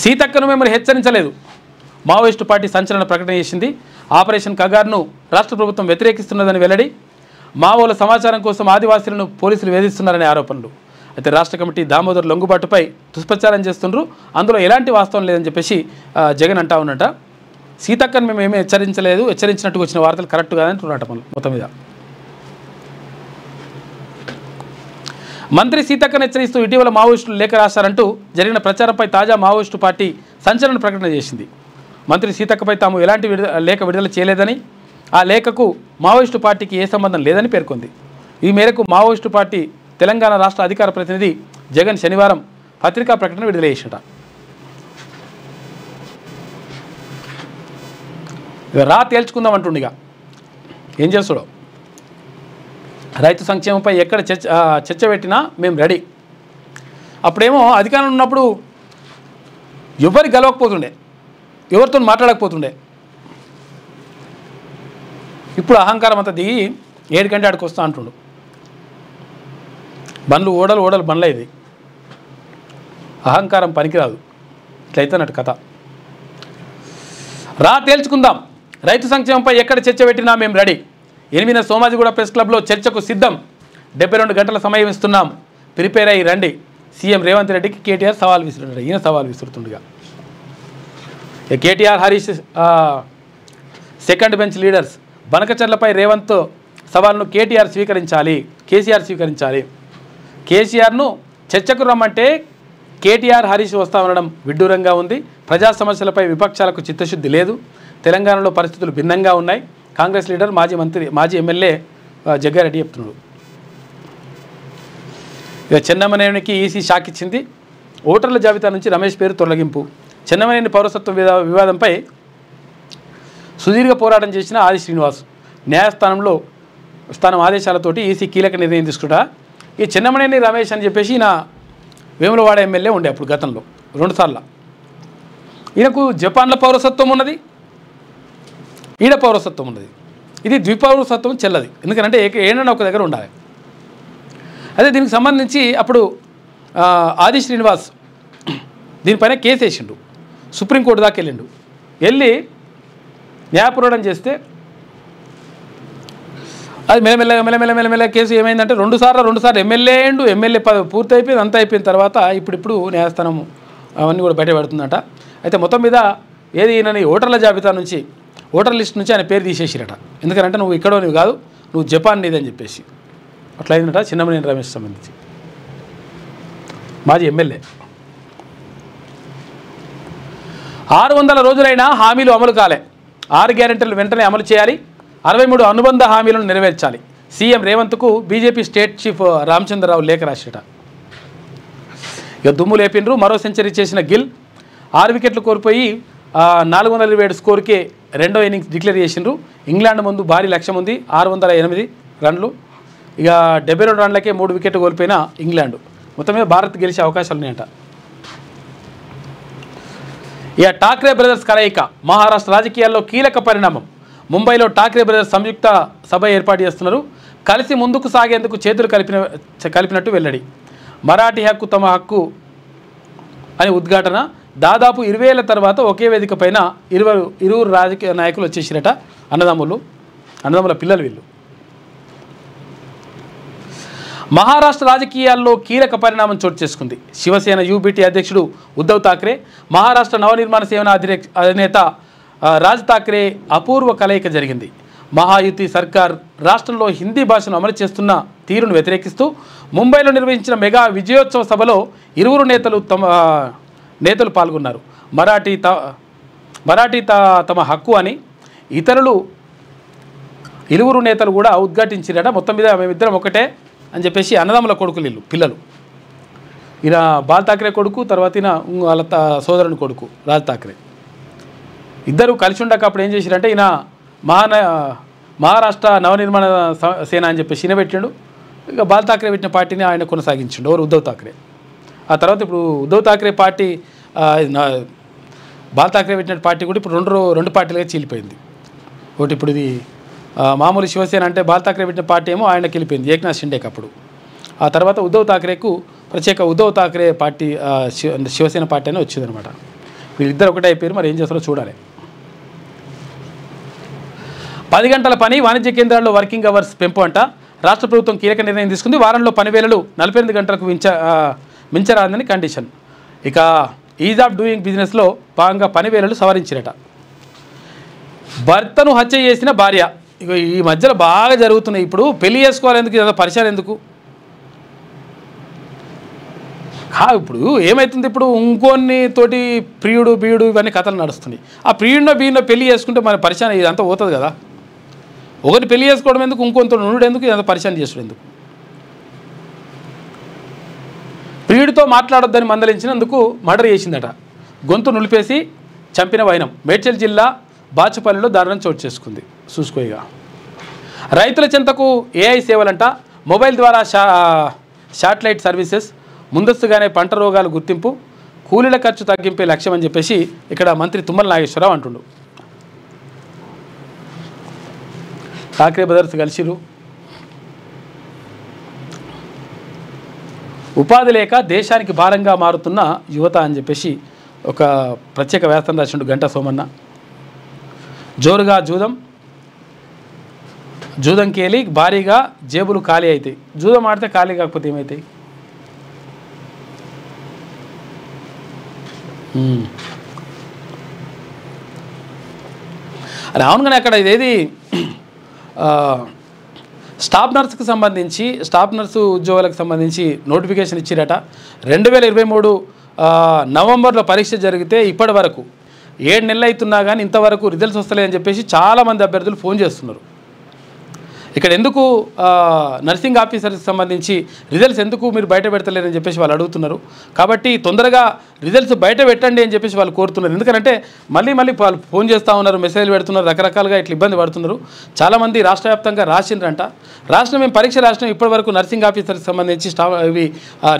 సీతక్కను మిమ్మల్ని హెచ్చరించలేదు. మావోయిస్టు పార్టీ సంచలన ప్రకటన చేసింది. ఆపరేషన్ కగార్ను రాష్ట్ర ప్రభుత్వం వ్యతిరేకిస్తున్నదని వెల్లడి. మావోల సమాచారం కోసం ఆదివాసీలను పోలీసులు వేధిస్తున్నారనే ఆరోపణలు. అయితే రాష్ట్ర కమిటీ దామోదర్ లొంగుబాటుపై దుష్ప్రచారం చేస్తుండ్రు, అందులో ఎలాంటి వాస్తవం లేదని చెప్పేసి జగన్ అంటా ఉన్నట. సీతక్కను మేము ఏమీ హెచ్చరించినట్టుగా వచ్చిన వార్తలు కరెక్ట్ కాదంటున్నట మొత్తం మీద. మంత్రి సీతక్కను హెచ్చరిస్తూ ఇటీవల మావోయిస్టులు లేఖ రాశారంటూ జరిగిన ప్రచారంపై తాజా మావోయిస్టు పార్టీ సంచలన ప్రకటన చేసింది. మంత్రి సీతక్కపై తాము ఎలాంటి లేఖ విడుదల చేయలేదని, ఆ లేఖకు మావోయిస్టు పార్టీకి ఏ సంబంధం లేదని పేర్కొంది. ఈ మేరకు మావోయిస్టు పార్టీ తెలంగాణ రాష్ట్ర అధికార ప్రతినిధి జగన్ శనివారం పత్రికా ప్రకటన విడుదల చేసినట. తేల్చుకుందాం అంటుండగా ఏం చేస్తాడో. రైతు సంక్షేమంపై ఎక్కడ చర్చ పెట్టినా మేము రెడీ. అప్పుడేమో అధికారంలో ఉన్నప్పుడు ఎవరికి గెలవకపోతుండే, ఎవరితో మాట్లాడకపోతుండే. ఇప్పుడు అహంకారం అంతా దిగి 7 గంటల ఆడికి వస్తా అంటుండు. బండ్లు ఓడలు బండ్లు ఇది. అహంకారం పనికిరాదు. ఇట్లయితే కథ. తేల్చుకుందాం, రైతు సంక్షేమంపై ఎక్కడ చర్చ పెట్టినా మేము రెడీ. 8న సోమాజిగూడ ప్రెస్ క్లబ్లో చర్చకు సిద్ధం. 72 గంటల సమయం ఇస్తున్నాం, ప్రిపేర్ అయ్యి రండి. సీఎం రేవంత్ రెడ్డికి కేటీఆర్ సవాల్ విసురుతాడు. ఈయన సవాల్ విసురుతుండగా KTR, Harish second bench leaders బనకచర్లపై రేవంత్ సవాల్ను కేసీఆర్ స్వీకరించాలి. కేసీఆర్ను చర్చకు రమ్మంటే కేటీఆర్, హరీష్ వస్తా ఉండడం విడ్డూరంగా ఉంది. ప్రజా సమస్యలపై విపక్షాలకు చిత్తశుద్ధి లేదు. తెలంగాణలో పరిస్థితులు భిన్నంగా ఉన్నాయి. కాంగ్రెస్ లీడర్, మాజీ ఎమ్మెల్యే జగ్గారెడ్డి చెప్తున్నాడు. ఇక చెన్నమనేనికి ఈసీ షాక్ ఇచ్చింది. ఓటర్ల జాబితా నుంచి రమేష్ పేరు తొలగింపు. చెన్నమనేని పౌరసత్వ వివాదంపై సుదీర్ఘ పోరాటం చేసిన ఆది శ్రీనివాస్ న్యాయస్థానం ఆదేశాలతోటి ఈసీ కీలక నిర్ణయం తీసుకుంటా. ఈ చెన్నమనేని రమేష్ అని చెప్పేసి ఈయన వేములవాడ ఎమ్మెల్యే ఉండే అప్పుడు గతంలో 2 సార్లు. ఈయనకు జపాన్లో పౌరసత్వం ఉన్నది, ఈడ పౌరసత్వం ఉన్నది. ఇది ద్విపౌరసత్వం చెల్లది, ఎందుకంటే ఏదైనా ఒక దగ్గర ఉండాలి. అదే దీనికి సంబంధించి అప్పుడు ఆది శ్రీనివాస్ దీనిపైన కేసు వేసిండు, సుప్రీంకోర్టు దాకా వెళ్ళి న్యాయపోరాటం చేస్తే అది మెల్లమెల్ల కేసు ఏమైందంటే 2 సార్లు ఎమ్మెల్యే పూర్తి అయిపోయింది. అంతా అయిపోయిన తర్వాత ఇప్పుడు న్యాయస్థానం అవన్నీ కూడా బయట పెడుతుందట. అయితే మొత్తం మీద ఏది ఈయనని ఓటర్ల జాబితా నుంచి, ఓటర్ లిస్ట్ నుంచి ఆయన పేరు తీసేసిరట. ఎందుకంటే నువ్వు ఇక్కడో నువ్వు కాదు, నువ్వు జపాన్ నీదని చెప్పేసి అట్లా అయిందట. చెన్నమనేని రమేష్ సంబంధించి మాజీ ఎమ్మెల్యే. 600 రోజులైనా హామీలు అమలు కాలే. 6 గ్యారెంటీలు వెంటనే అమలు చేయాలి. 63 అనుబంధ హామీలను నెరవేర్చాలి. సీఎం రేవంత్కు బీజేపీ స్టేట్ చీఫ్ రామచంద్రరావు లేఖ రాసిట. ఇక దుమ్ము లేపిండ్రు. మరో సెంచరీ చేసిన గిల్ 6 వికెట్లు కోల్పోయి 427 స్కోర్కే రెండో ఇన్నింగ్స్ డిక్లేర్ చేసిండ్రు. ఇంగ్లాండ్ ముందు భారీ లక్ష్యం ఉంది, 608 రన్లు. ఇక 72 రన్లకే 3 వికెట్లు కోల్పోయిన ఇంగ్లాండ్. మొత్తం మీద భారత్ గెలిచే అవకాశాలు ఉన్నాయంట. ఇక ఠాక్రే బ్రదర్స్ కలయిక మహారాష్ట్ర రాజకీయాల్లో కీలక పరిణామం. ముంబైలో ఠాక్రే బ్రదర్స్ సంయుక్త సభ ఏర్పాటు చేస్తున్నారు. కలిసి ముందుకు సాగేందుకు చేతులు కలిపినట్టు వెల్లడి. మరాఠీ హక్కు తమ హక్కు అని ఉద్ఘాటన. దాదాపు 20 ఏళ్ల తర్వాత ఒకే వేదిక పైన ఇరువురు రాజకీయ నాయకులు వచ్చేసిరట. అన్నదమ్ముల పిల్లలు వీళ్ళు. మహారాష్ట్ర రాజకీయాల్లో కీలక పరిణామం చోటు చేసుకుంది. శివసేన యూబీటీ అధ్యక్షుడు ఉద్ధవ్ ఠాక్రే, మహారాష్ట్ర నవనిర్మాణ సేన అధినేత రాజ్ ఠాక్రే అపూర్వ కలయిక జరిగింది. మహాయుతి సర్కార్ రాష్ట్రంలో హిందీ భాషను అమలు చేస్తున్న తీరును వ్యతిరేకిస్తూ ముంబైలో నిర్వహించిన మెగా విజయోత్సవ సభలో ఇరువురు నేతలు పాల్గొన్నారు. మరాఠీ తమ హక్కు అని ఇరువురు నేతలు కూడా ఉద్ఘాటించారట. మొత్తం మీద మేమిద్దరం ఒకటే అని చెప్పేసి అన్నదమ్ముల కొడుకులు వీళ్ళు పిల్లలు. ఈయన బాల్ ఠాక్రే కొడుకు, తర్వాత ఈయన వాళ్ళ సోదరుని కొడుకు రాజ్ ఠాక్రే. ఇద్దరు కలిసి ఉండక అప్పుడు ఏం చేశారంటే ఈయన మహారాష్ట్ర నవనిర్మాణ సేన అని చెప్పేసి ఈయన పెట్టిండు. ఇక బాల్ ఠాక్రే పెట్టిన పార్టీని ఆయన కొనసాగించిండు, ఎవరు ఉద్ధవ్ ఠాక్రే. ఆ తర్వాత ఇప్పుడు ఉద్ధవ్ ఠాక్రే పార్టీ బాల్ ఠాక్రే పెట్టిన పార్టీ కూడా ఇప్పుడు రెండు పార్టీలుగా చీలిపోయింది. ఒకటి ఇప్పుడు ఇది మామూలు శివసేన అంటే బాల్ ఠాక్రే పెట్టిన పార్టీ ఏమో ఆయనకి వెళ్ళిపోయింది ఏక్నాథ్ షిండేకి అప్పుడు. ఆ తర్వాత ఉద్ధవ్ ఠాక్రేకు ప్రత్యేక ఉద్ధవ్ ఠాక్రే పార్టీ శివసేన పార్టీ అని వచ్చిందనమాట. వీళ్ళిద్దరు ఒకటే అయిపోయారు, మరి ఏం చేస్తారో చూడాలి. 10 గంటల పని వాణిజ్య కేంద్రాల్లో వర్కింగ్ అవర్స్ పెంపు అంట. రాష్ట్ర ప్రభుత్వం కీలక నిర్ణయం తీసుకుంది. వారంలో పని వేళలు 48 గంటలకు మించరాదని కండిషన్. ఇక ఈజ్ ఆఫ్ డూయింగ్ బిజినెస్లో భాగంగా పని వేళలు సవరించిరట. భర్తను హత్య చేసిన భార్య, ఇక ఈ మధ్యలో బాగా జరుగుతున్నాయి. ఇప్పుడు పెళ్లి చేసుకోవాలెందుకు, ఏదో పరిచయం ఎందుకు? ఇప్పుడు ఏమవుతుంది, ఇప్పుడు ఇంకొన్ని తోటి ప్రియుడు బీయుడు ఇవన్నీ కథలు నడుస్తున్నాయి. ఆ ప్రియుడినో పెళ్లి చేసుకుంటే మన పరిచయం ఇదంతా పోతుంది కదా. ఒకటి పెళ్లి చేసుకోవడం ఎందుకు, ఇంకొంత నుండు ఎందుకు, ఇదంతా పరిచయం చేసుడు ఎందుకు? ప్రియుడితో మాట్లాడొద్దని మందలించినందుకు మర్డర్ చేసిందట. గొంతు నులిపేసి చంపిన వైనం. మేడ్చల్ జిల్లా బాచుపల్లిలో దారుణం చోటు చేసుకుంది. చూసుకోయిగా రైతుల చెంతకు ఏఐ సేవలంట. మొబైల్ ద్వారా శాటిలైట్ సర్వీసెస్, ముందస్తుగానే పంట రోగాలు గుర్తింపు, కూలీల ఖర్చు తగ్గింపే లక్ష్యం అని చెప్పేసి ఇక్కడ మంత్రి తుమ్మల నాగేశ్వరరావు అంటుండు. ఠాక్రే బ్రదర్స్ కలిసిరు. ఉపాధి లేక దేశానికి భారంగా మారుతున్న యువత అని చెప్పేసి ఒక ప్రత్యేక వ్యాసం రాసిండు గంటా సోమన్న. జోరుగా జూదం కేలి భారీగా జేబులు ఖాళీ అవుతాయి. జూదం ఆడితే ఖాళీ కాకపోతే ఏమవుతాయి? అది అవును. కానీ అక్కడ ఇదేది స్టాఫ్ నర్సు ఉద్యోగాలకు సంబంధించి నోటిఫికేషన్ ఇచ్చిరట. 2023 నవంబర్లో పరీక్ష జరిగితే ఇప్పటి వరకు 7 నెలలు అవుతున్నా కానీ ఇంతవరకు రిజల్ట్స్ వస్తలేదని చెప్పేసి చాలామంది అభ్యర్థులు ఫోన్ చేస్తున్నారు. ఇక్కడ ఎందుకు నర్సింగ్ ఆఫీసర్కి సంబంధించి రిజల్ట్స్ ఎందుకు మీరు బయట పెడతలేరని చెప్పేసి వాళ్ళు అడుగుతున్నారు. కాబట్టి తొందరగా రిజల్ట్స్ బయట పెట్టండి అని చెప్పేసి వాళ్ళు కోరుతున్నారు. ఎందుకంటే మళ్ళీ వాళ్ళు ఫోన్ చేస్తూ ఉన్నారు, మెసేజ్లు పెడుతున్నారు, రకరకాలుగా ఇట్లా ఇబ్బంది పడుతున్నారు. చాలామంది రాష్ట్ర వ్యాప్తంగా రాసిండ్రంట. మేము పరీక్ష రాసినాం, ఇప్పటివరకు నర్సింగ్ ఆఫీసర్కి సంబంధించి ఇవి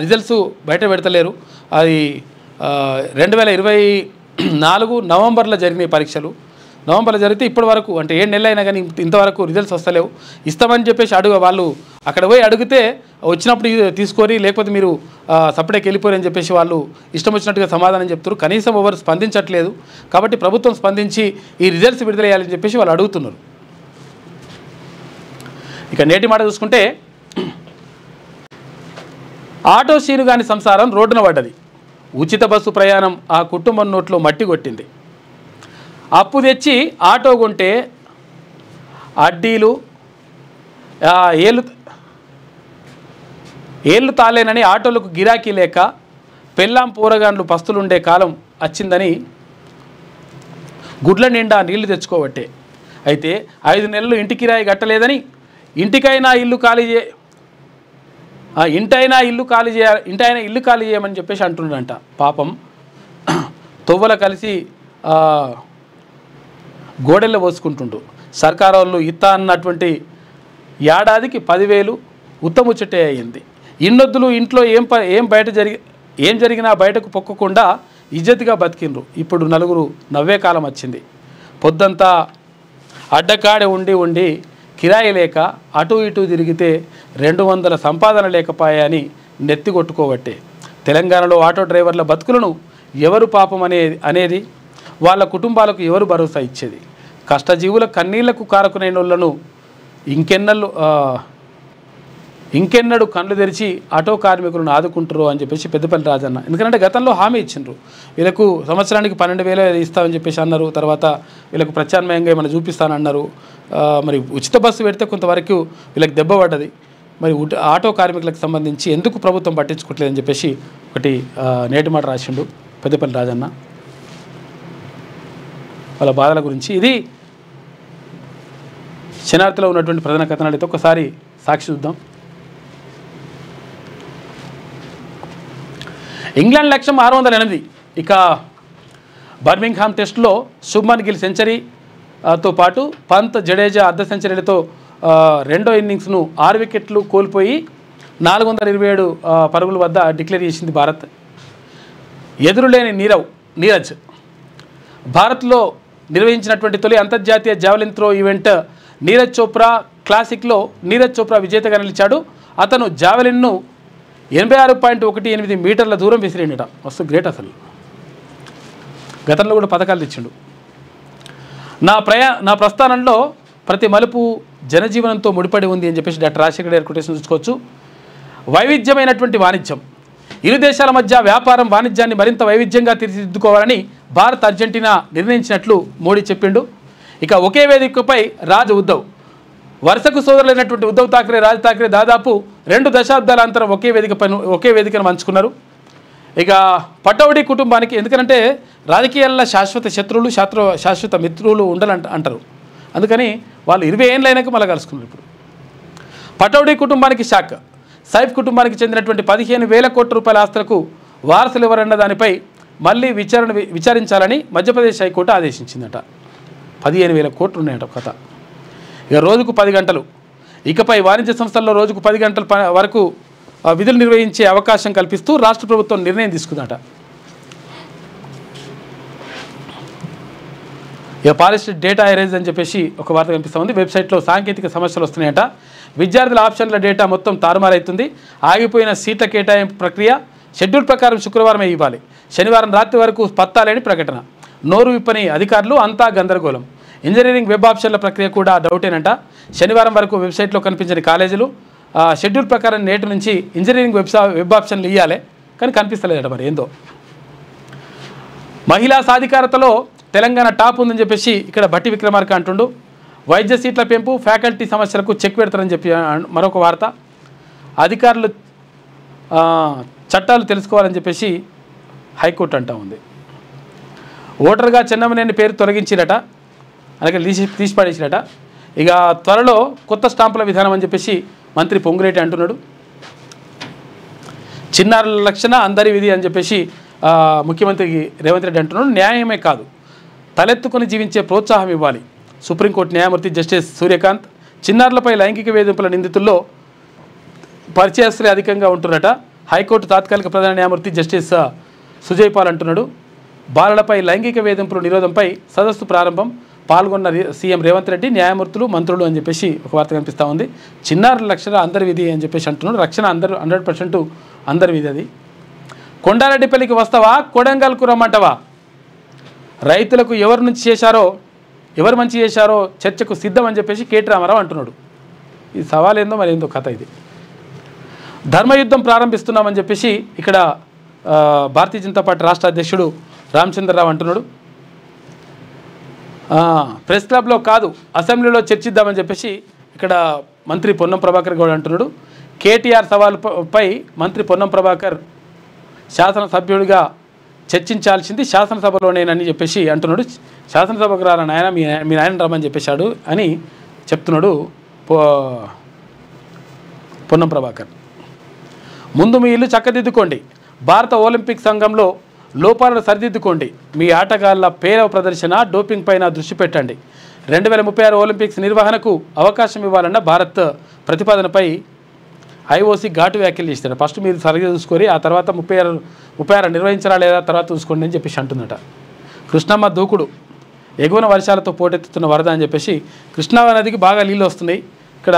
రిజల్ట్స్ బయట పెడతలేరు. అది 2024 నవంబర్లో జరిగిన పరీక్షలు. నవంబర్లో జరిగితే ఇప్పటి వరకు అంటే 7 నెలలు అయినా కానీ ఇంతవరకు రిజల్ట్స్ వస్తలేవు. ఇస్తామని చెప్పేసి వాళ్ళు అక్కడ పోయి అడిగితే వచ్చినప్పుడు తీసుకొని, లేకపోతే మీరు సపరేట్కి వెళ్ళిపోరని చెప్పేసి వాళ్ళు ఇష్టం వచ్చినట్టుగా సమాధానం చెప్తారు. కనీసం ఎవరు స్పందించట్లేదు. కాబట్టి ప్రభుత్వం స్పందించి ఈ రిజల్ట్స్ విడుదల చేయాలని చెప్పేసి వాళ్ళు అడుగుతున్నారు. ఇక నేటి మాట చూసుకుంటే ఆటో శీనుగాని సంసారం రోడ్డున పడ్డది. ఉచిత బస్సు ప్రయాణం ఆ కుటుంబం నోట్లో మట్టి కొట్టింది. అప్పు తెచ్చి ఆటో కొంటే అడ్డీలు ఏళ్ళు తాలేనని ఆటోలకు గిరాకీ లేక పెళ్ళాం పోరగాండ్లు పస్తులుండే కాలం వచ్చిందని గుడ్ల నిండా నీళ్లు తెచ్చుకోబట్టే. అయితే 5 నెలలు ఇంటి కిరాయి కట్టలేదని ఇంటైనా ఇల్లు ఖాళీ చేయమని చెప్పేసి అంటున్నాడంట. పాపం తొవ్వల కలిసి గోడెల్లో పోసుకుంటుండు. సర్కారు వాళ్ళు ఇత్తా అన్నటువంటి ఏడాదికి 10,000 ఉత్తముచ్చటే అయింది. ఇన్నొద్దులు ఇంట్లో ఏం జరిగినా బయటకు పొక్కకుండా ఇజ్జతిగా బతికిండ్రు. ఇప్పుడు నలుగురు నవ్వే కాలం వచ్చింది. పొద్దంతా అడ్డకాడే ఉండి కిరాయి లేక అటు ఇటు తిరిగితే 200 సంపాదన లేకపోయాయని నెత్తి కొట్టుకోబట్టే. తెలంగాణలో ఆటో డ్రైవర్ల బతుకులను ఎవరు పాపం అనేది, వాళ్ళ కుటుంబాలకు ఎవరు భరోసా ఇచ్చేది? కష్టజీవుల కన్నీళ్లకు కారకునైనోళ్లను ఇంకెన్నడు కళ్ళు తెరిచి ఆటో కార్మికులను ఆదుకుంటారు అని చెప్పేసి పెద్దపల్లి రాజన్న. ఎందుకంటే గతంలో హామీ ఇచ్చిండ్రు, వీళ్ళకు సంవత్సరానికి 12,000 ఇస్తామని చెప్పేసి అన్నారు. తర్వాత వీళ్ళకు ప్రత్యామ్నాయంగా ఏమైనా చూపిస్తానన్నారు. మరి ఉచిత బస్సు పెడితే కొంతవరకు వీళ్ళకి దెబ్బ పడ్డది. మరి ఆటో కార్మికులకు సంబంధించి ఎందుకు ప్రభుత్వం పట్టించుకోవట్లేదని చెప్పేసి ఒకటి నేటి మాట రాసిండు పెద్దపల్లి రాజన్న వాళ్ళ బాధల గురించి. ఇది శనార్థిలో ఉన్నటువంటి ప్రధాన కథనాలు. అయితే ఒకసారి సాక్షి చూద్దాం. ఇంగ్లాండ్ లక్ష్యం 608. ఇక బర్మింగ్హామ్ టెస్టులో శుభ్మన్ గిల్ సెంచరీతో పాటు పంత్, జడేజా అర్ధ సెంచరీలతో రెండో ఇన్నింగ్స్ను 6 వికెట్లు కోల్పోయి 427 పరుగుల వద్ద డిక్లేర్ చేసింది భారత్. ఎదురులేని నీరజ్ భారత్లో నిర్వహించినటువంటి తొలి అంతర్జాతీయ javelin throw event Neeraj Chopra క్లాసిక్లో నీరజ్ చోప్రా విజేతగా నిలిచాడు. అతను జావెలిన్ను 86.18 మీటర్ల దూరం విసిరిండట. మస్తు గ్రేట్ అసలు. గతంలో కూడా పథకాలు తెచ్చిండు. నా ప్రస్థానంలో ప్రతి మలుపు జనజీవనంతో ముడిపడి ఉంది అని చెప్పేసి డాక్టర్ రాజశేఖర్ గారి కొటేషన్ చూసుకోవచ్చు. వైవిధ్యమైనటువంటి వాణిజ్యం. ఇరు దేశాల మధ్య వ్యాపారం వాణిజ్యాన్ని మరింత వైవిధ్యంగా తీర్చిదిద్దుకోవాలని భారత్, అర్జెంటీనా నిర్ణయించినట్లు మోడీ చెప్పిండు. ఇక ఒకే వేదికపై ఉద్ధవ్ వరుసకు సోదరులైనటువంటి ఉద్ధవ్ ఠాక్రే, రాజ్ ఠాక్రే దాదాపు 2 దశాబ్దాల అంతరం ఒకే వేదికను పంచుకున్నారు. ఇక పటౌడీ కుటుంబానికి, ఎందుకంటే రాజకీయాల్లో శాశ్వత శత్రువులు శాశ్వత మిత్రులు అంటారు. అందుకని వాళ్ళు 20 ఏళ్ళు అయినాక మళ్ళీ కలుసుకున్నారు. ఇప్పుడు పటౌడీ కుటుంబానికి షాక్. సైఫ్ కుటుంబానికి చెందినటువంటి 15,000 కోట్ల రూపాయల ఆస్తులకు వారసులు ఎవరన్న దానిపై మళ్ళీ విచారించాలని మధ్యప్రదేశ్ హైకోర్టు ఆదేశించిందట. 15,000 కోట్లు ఉన్నాయట కథ. ఇక రోజుకు 10 గంటలు. ఇకపై వాణిజ్య సంస్థల్లో రోజుకు 10 గంటల వరకు విధులు నిర్వహించే అవకాశం కల్పిస్తూ రాష్ట్ర ప్రభుత్వం నిర్ణయం తీసుకుందట. ఇక పాలిస్ట్ డేటా ఎరేజ్ అని చెప్పేసి ఒక వార్త కనిపిస్తూ ఉంది. వెబ్సైట్లో సాంకేతిక సమస్యలు వస్తున్నాయట. విద్యార్థుల ఆప్షన్ల డేటా మొత్తం తారుమారైతుంది. ఆగిపోయిన సీట్ల కేటాయింపు ప్రక్రియ షెడ్యూల్ ప్రకారం శుక్రవారమే ఇవ్వాలి. శనివారం రాత్రి వరకు పత్తాలేని ప్రకటన. నోరు విప్పని అధికారులు, అంతా గందరగోళం. ఇంజనీరింగ్ వెబ్ ఆప్షన్ల ప్రక్రియ కూడా డౌటేనంట. శనివారం వరకు వెబ్సైట్లో కనిపించని కాలేజీలు షెడ్యూల్ ప్రకారం నేటి నుంచి ఇంజనీరింగ్ వెబ్ ఆప్షన్లు ఇవ్వాలి, కానీ కనిపిస్తలేదట. మరి ఏందో. మహిళా సాధికారతలో తెలంగాణ టాప్ ఉందని చెప్పేసి ఇక్కడ భట్టి విక్రమార్క అంటుండు. వైద్య సీట్ల పెంపు, ఫ్యాకల్టీ సమస్యలకు చెక్ పెడతారని చెప్పి మరొక వార్త. అధికారులు చట్టాలు తెలుసుకోవాలని చెప్పేసి హైకోర్టు అంటూ ఉంది. ఓటర్గా చెన్నమనేని పేరు తొలగించిరట, అలాగే తీసిపడేసిరట. ఇక త్వరలో కొత్త స్టాంపుల విధానం అని చెప్పేసి మంత్రి పొంగులేటి అంటున్నాడు. చిన్నారుల రక్షణ అందరి విధి అని చెప్పేసి ముఖ్యమంత్రి రేవంత్ రెడ్డి అంటున్నాడు. న్యాయమే కాదు, తలెత్తుకొని జీవించే ప్రోత్సాహం ఇవ్వాలి. సుప్రీంకోర్టు న్యాయమూర్తి జస్టిస్ సూర్యకాంత్ చిన్నారులపై లైంగిక వేధింపుల నిందితుల్లో పరిచయస్తులే అధికంగా ఉంటున్నట. హైకోర్టు తాత్కాలిక ప్రధాన న్యాయమూర్తి జస్టిస్ సుజయ్ పాల్ అంటున్నాడు. బాలలపై లైంగిక వేధింపుల నిరోధంపై సదస్సు ప్రారంభం. పాల్గొన్న సీఎం రేవంత్ రెడ్డి, న్యాయమూర్తులు, మంత్రులు అని చెప్పేసి ఒక వార్త కనిపిస్తూ ఉంది. చిన్నారుల రక్షణ అందరి విధి అని చెప్పేసి అంటున్నాడు. రక్షణ 100% అందరి విధి. అది కొండారెడ్డిపల్లికి వస్తావా, కొడంగల్కు రమ్మంటావా? రైతులకు ఎవరు మంచి చేశారో చర్చకు సిద్ధం అని చెప్పేసి కేటీ రామారావు అంటున్నాడు. ఈ సవాల్ ఏందో మరి ఏందో కథ ఇది. ధర్మయుద్ధం ప్రారంభిస్తున్నామని చెప్పేసి ఇక్కడ భారతీయ జనతా పార్టీ రాష్ట్ర అధ్యక్షుడు రామచంద్రరావు అంటున్నాడు. ప్రెస్ క్లబ్లో కాదు, అసెంబ్లీలో చర్చిద్దామని చెప్పేసి ఇక్కడ మంత్రి పొన్నం ప్రభాకర్ గౌడ్ అంటున్నాడు. కేటీఆర్ సవాలుపై మంత్రి పొన్నం ప్రభాకర్ శాసనసభ్యుడిగా చర్చించాల్సింది శాసనసభలోనేనని చెప్పేసి అంటున్నాడు. శాసనసభకు రారా నాయన, మీ నాయన రమ్మని చెప్పేశాడు అని చెప్తున్నాడు పొన్నం ప్రభాకర్. ముందు మీ ఇల్లు చక్కదిద్దుకోండి. భారత ఒలింపిక్ సంఘంలో లోపాలను సరిదిద్దుకోండి. మీ ఆటగాళ్ల పేలవ ప్రదర్శన, డోపింగ్ పైన దృష్టి పెట్టండి. 2036 ఒలింపిక్స్ నిర్వహణకు అవకాశం ఇవ్వాలన్న భారత్ ప్రతిపాదనపై ఐఓసీ ఘాటు వ్యాఖ్యలు చేస్తారు. ఫస్ట్ మీరు సరిగ్గా చూసుకొని ఆ తర్వాత 36 నిర్వహించాలా లేదా తర్వాత చూసుకోండి అని చెప్పేసి అంటుందట. కృష్ణమ్మ దూకుడు, ఎగువన వర్షాలతో పోటెత్తుతున్న వరద అని చెప్పేసి కృష్ణా నదికి బాగా నీళ్ళు వస్తున్నాయి, ఇక్కడ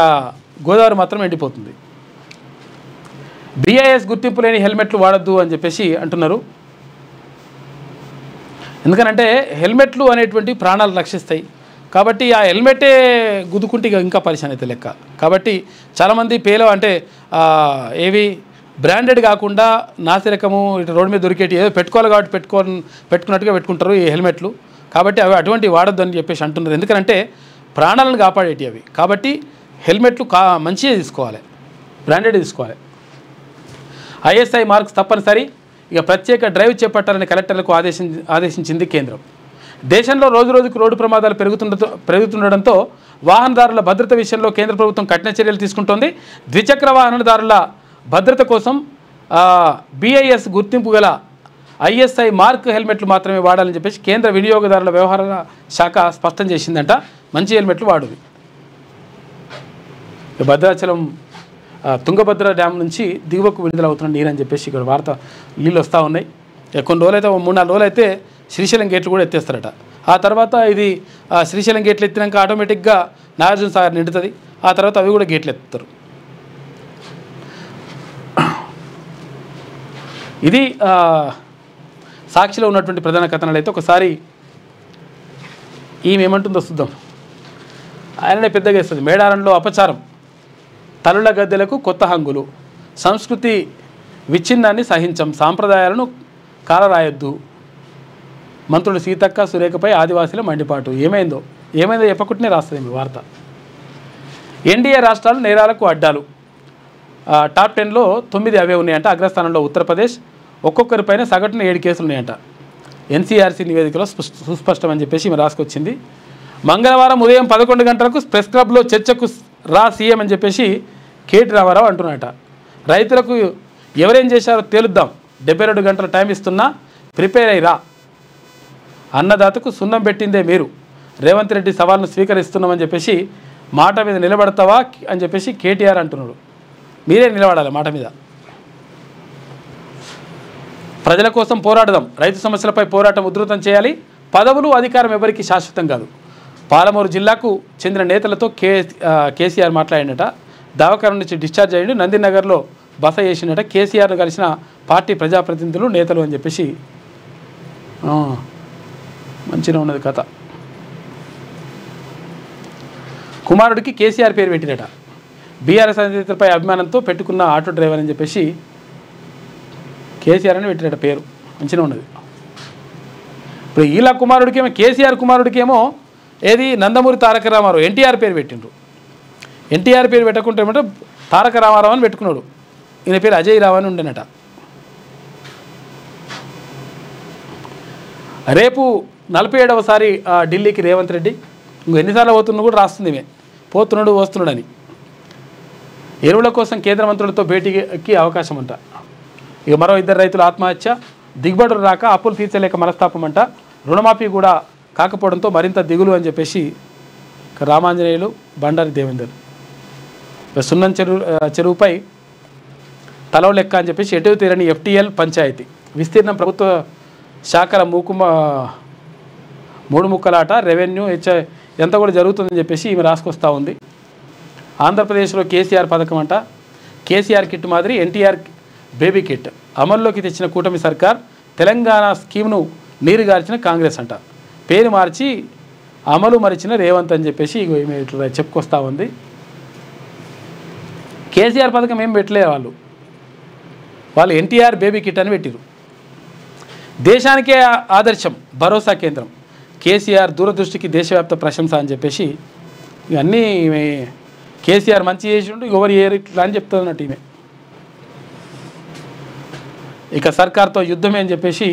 గోదావరి మాత్రం ఎండిపోతుంది. BIS గుర్తింపు లేని హెల్మెట్లు వాడద్దు అని చెప్పేసి అంటున్నారు. ఎందుకనంటే హెల్మెట్లు అనేటువంటి ప్రాణాలు రక్షిస్తాయి కాబట్టి ఆ హెల్మెటే గుద్దుకుంటే ఇంకా పరిశాన్ అయితే లెక్క. కాబట్టి చాలామంది పేలవ అంటే ఏవి బ్రాండెడ్ కాకుండా నాసిరకము ఇటు రోడ్డు మీద దొరికేటి ఏదో పెట్టుకోవాలి కాబట్టి పెట్టుకున్నట్టుగా పెట్టుకుంటారు ఈ హెల్మెట్లు. కాబట్టి అవి అటువంటివి వాడద్దు అని చెప్పేసి అంటున్నారు. ఎందుకంటే ప్రాణాలను కాపాడేటి అవి. కాబట్టి హెల్మెట్లు మంచిగా తీసుకోవాలి, బ్రాండెడ్ తీసుకోవాలి. ISI మార్క్స్ తప్పనిసరి, ఇక ప్రత్యేక డ్రైవ్ చేపట్టాలని కలెక్టర్లకు ఆదేశించింది కేంద్రం. దేశంలో రోజురోజుకు రోడ్డు ప్రమాదాలు పెరుగుతుండడంతో వాహనదారుల భద్రత విషయంలో కేంద్ర ప్రభుత్వం కఠిన చర్యలు తీసుకుంటోంది. ద్విచక్ర వాహనదారుల భద్రత కోసం BIS గుర్తింపు గల ISI మార్క్ హెల్మెట్లు మాత్రమే వాడాలని చెప్పేసి కేంద్ర వినియోగదారుల వ్యవహారాల శాఖ స్పష్టం చేసిందంట. మంచి హెల్మెట్లు వాడువి. భద్రాచలం తుంగభద్ర డ్యామ్ నుంచి దిగువకు విడుదలవుతున్న నీరు అని చెప్పేసి ఇక్కడ వార్త నీళ్ళు వస్తూ ఉన్నాయి. కొన్ని రోజులైతే 3-4 రోజులు అయితే శ్రీశైలం గేట్లు కూడా ఎత్తేస్తారట. ఆ తర్వాత ఇది శ్రీశైలం గేట్లు ఎత్తినాక ఆటోమేటిక్గా నాగార్జున సాగర్ నిండుతుంది. ఆ తర్వాత అవి కూడా గేట్లు ఎత్తుతారు. ఇది సాక్షిలో ఉన్నటువంటి ప్రధాన కథనాలు. అయితే ఒకసారి ఈమె ఏమంటుందో చూద్దాం. ఆయననే పెద్దగా వేస్తుంది. మేడారంలో అపచారం, తల్లుల గద్దెలకు కొత్త హంగులు, సంస్కృతి విచ్ఛిన్నాన్ని సహించం, సాంప్రదాయాలను కాలరాయొద్దు, మంత్రులు సీతక్క సురేఖపై ఆదివాసీల మండిపాటు. ఏమైందో చెప్పకుంటేనే రాస్తుంది మీ వార్త. ఎన్డీఏ రాష్ట్రాలు నేరాలకు అడ్డాలు, టాప్ 10లో 9 అవే ఉన్నాయంట. అగ్రస్థానంలో ఉత్తరప్రదేశ్, ఒక్కొక్కరిపైన సగటున 7 కేసులు ఉన్నాయంట. NCRC నివేదికలో సుస్పష్టం అని చెప్పేసి ఈమె రాసుకొచ్చింది. మంగళవారం ఉదయం 11 గంటలకు ప్రెస్ క్లబ్లో చర్చకు రా సీఎం అని చెప్పేసి కేటీ రామారావు అంటున్నట. రైతులకు ఎవరేం చేశారో తేలుద్దాం, 72 గంటల టైం ఇస్తున్నా, ప్రిపేర్ అయ్యి రా. అన్నదాతకు సున్నం పెట్టిందే మీరు, రేవంత్ రెడ్డి సవాల్ను స్వీకరిస్తున్నామని చెప్పేసి మాట మీద నిలబడతావా అని చెప్పేసి కేటీఆర్ అంటున్నాడు. మీరే నిలబడాలి మాట మీద. ప్రజల కోసం పోరాడదాం, రైతు సమస్యలపై పోరాటం ఉధృతం చేయాలి, పదవులు అధికారం ఎవరికి శాశ్వతం కాదు. పాలమూరు జిల్లాకు చెందిన నేతలతో కేసీఆర్ మాట్లాడినట. దవాఖాన నుంచి డిశ్చార్జ్ అయ్యిండు, నందినగర్లో బస చేసినట. కేసీఆర్ను కలిసిన పార్టీ ప్రజాప్రతినిధులు నేతలు అని చెప్పేసి మంచిగా ఉన్నది కథ. కుమారుడికి కేసీఆర్ పేరు పెట్టినట. బీఆర్ఎస్ అధినేతపై అభిమానంతో పెట్టుకున్న ఆటో డ్రైవర్ అని చెప్పేసి కేసీఆర్ అని పెట్టినట పేరు. మంచిగా ఉన్నది. ఇప్పుడు ఈలా కుమారుడికేమో కేసీఆర్ కుమారుడికేమో ఏది నందమూరి తారక రామారావు NTR పేరు పెట్టిండ్రు. NTR పేరు పెట్టకుంటే ఏమంటే తారక రామారావు అని పెట్టుకున్నాడు. ఈయన పేరు అజయ్ రావు అని ఉండేనట. రేపు 47వసారి ఢిల్లీకి రేవంత్ రెడ్డి. ఎన్నిసార్లు పోతున్నా కూడా రాస్తుంది ఈమె, పోతున్నాడు వస్తున్నాడని. ఎరువుల కోసం కేంద్ర మంత్రులతో భేటీకి అవకాశం అంట. ఇక మరో 2 రైతుల ఆత్మహత్య, దిగుబడులు రాక అప్పులు తీర్చలేక మనస్తాపం అంట. రుణమాఫీ కూడా కాకపోవడంతో మరింత దిగులు అని చెప్పేసి రామాంజనేయులు, బండారి దేవేందర్. సున్నం చెరువుపై తలవ లెక్క అని చెప్పేసి ఎటు తీరని FTL పంచాయతీ విస్తీర్ణం ప్రభుత్వ శాఖల మూడు ముక్కలాట, రెవెన్యూ ఎంత కూడా జరుగుతుందని చెప్పేసి ఈమె రాసుకొస్తూ ఉంది. ఆంధ్రప్రదేశ్లో కేసీఆర్ పథకం అంట. కేసీఆర్ కిట్ మాదిరి NTR బేబీ కిట్ అమల్లోకి తెచ్చిన కూటమి సర్కార్ తెలంగాణ స్కీమ్ను నీరుగార్చిన కాంగ్రెస్ అంట. పేరు మార్చి అమలు మరిచిన రేవంత్ అని చెప్పేసి ఈమె ఇట్లా చెప్పుకొస్తూ ఉంది. కేసీఆర్ పథకం ఏం పెట్టలేదు వాళ్ళు NTR బేబీ కిట్ అని పెట్టిరు. దేశానికే ఆదర్శం, భరోసా కేంద్రం, కేసీఆర్ దూరదృష్టికి దేశవ్యాప్త ప్రశంస అని చెప్పేసి ఇవన్నీ కేసీఆర్ మంచి చేసిండు, ఎవరు ఇట్లా అని చెప్తున్నట్టు ఈమె. ఇక సర్కార్తో యుద్ధమే అని చెప్పేసి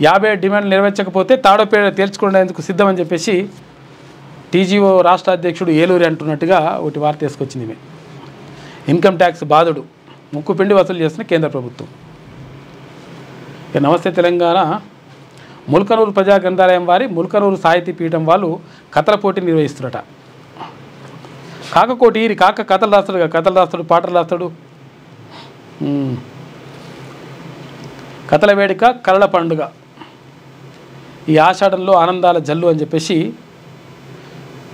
50 డిమాండ్లు నెరవేర్చకపోతే తాడోపేడ తేల్చుకునేందుకు సిద్ధమని చెప్పేసి TGO రాష్ట్ర అధ్యక్షుడు ఏలూరి అంటున్నట్టుగా ఒకటి వార్త తీసుకొచ్చింది ఈమె. ఇన్కమ్ ట్యాక్స్ బాధుడు, ముక్కు పిండి వసూలు చేస్తున్న కేంద్ర ప్రభుత్వం. ఇక నమస్తే తెలంగాణ ముల్కనూరు ప్రజా గ్రంథాలయం వారి ముల్కనూరు సాహితీ పీఠం వాళ్ళు కథల పోటీ నిర్వహిస్తున్నట. కాకకోటి ఇది కాక కథలు రాస్తాడు, కథలు రాస్తాడు, పాటలు రాస్తాడు. కథల వేడుక కళల పండుగ, ఈ ఆషాఢంలో ఆనందాల జల్లు అని చెప్పేసి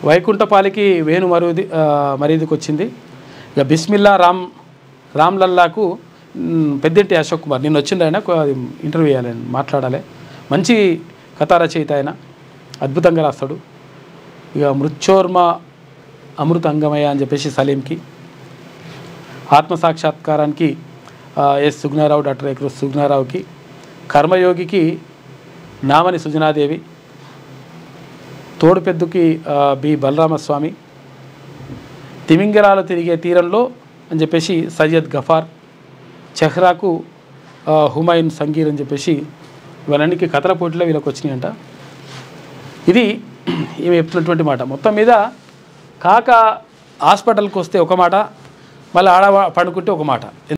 వైకుంఠపాలికి వేణు మరీదికి వచ్చింది. ఇక బిస్మిల్లా రామ్లల్లాకు పెద్దింటి అశోక్ కుమార్ నిన్న వచ్చింది. ఆయన ఇంటర్వ్యూ చేయాలి, మాట్లాడాలి. మంచి కథా రచయిత ఆయన, అద్భుతంగా రాస్తాడు. ఇక మృత్యోర్మ అమృత అంగమయ్య అని చెప్పేసి సలీంకి, ఆత్మసాక్షాత్కారానికి yes సుగ్నారావు, doctor ఎక్రో సుగ్నారావుకి, కర్మయోగికి నామని Sujana Devi, తోడుపెద్దుకి B Balaramaswamy, తిమింగరాలు తిరిగే తీరంలో అని చెప్పేసి సయ్యద్ గఫార్, చెహ్రాకు హుమాయూన్ సంగీర్ అని చెప్పేసి ఇవన్నీ కథల పోటీలో వీళ్ళకి వచ్చినాయంట. ఇది ఈమె చెప్తున్నటువంటి మాట. మొత్తం మీద కాక హాస్పిటల్కి వస్తే ఒక మాట, మళ్ళీ ఆడ పండుకుంటే ఒక మాట.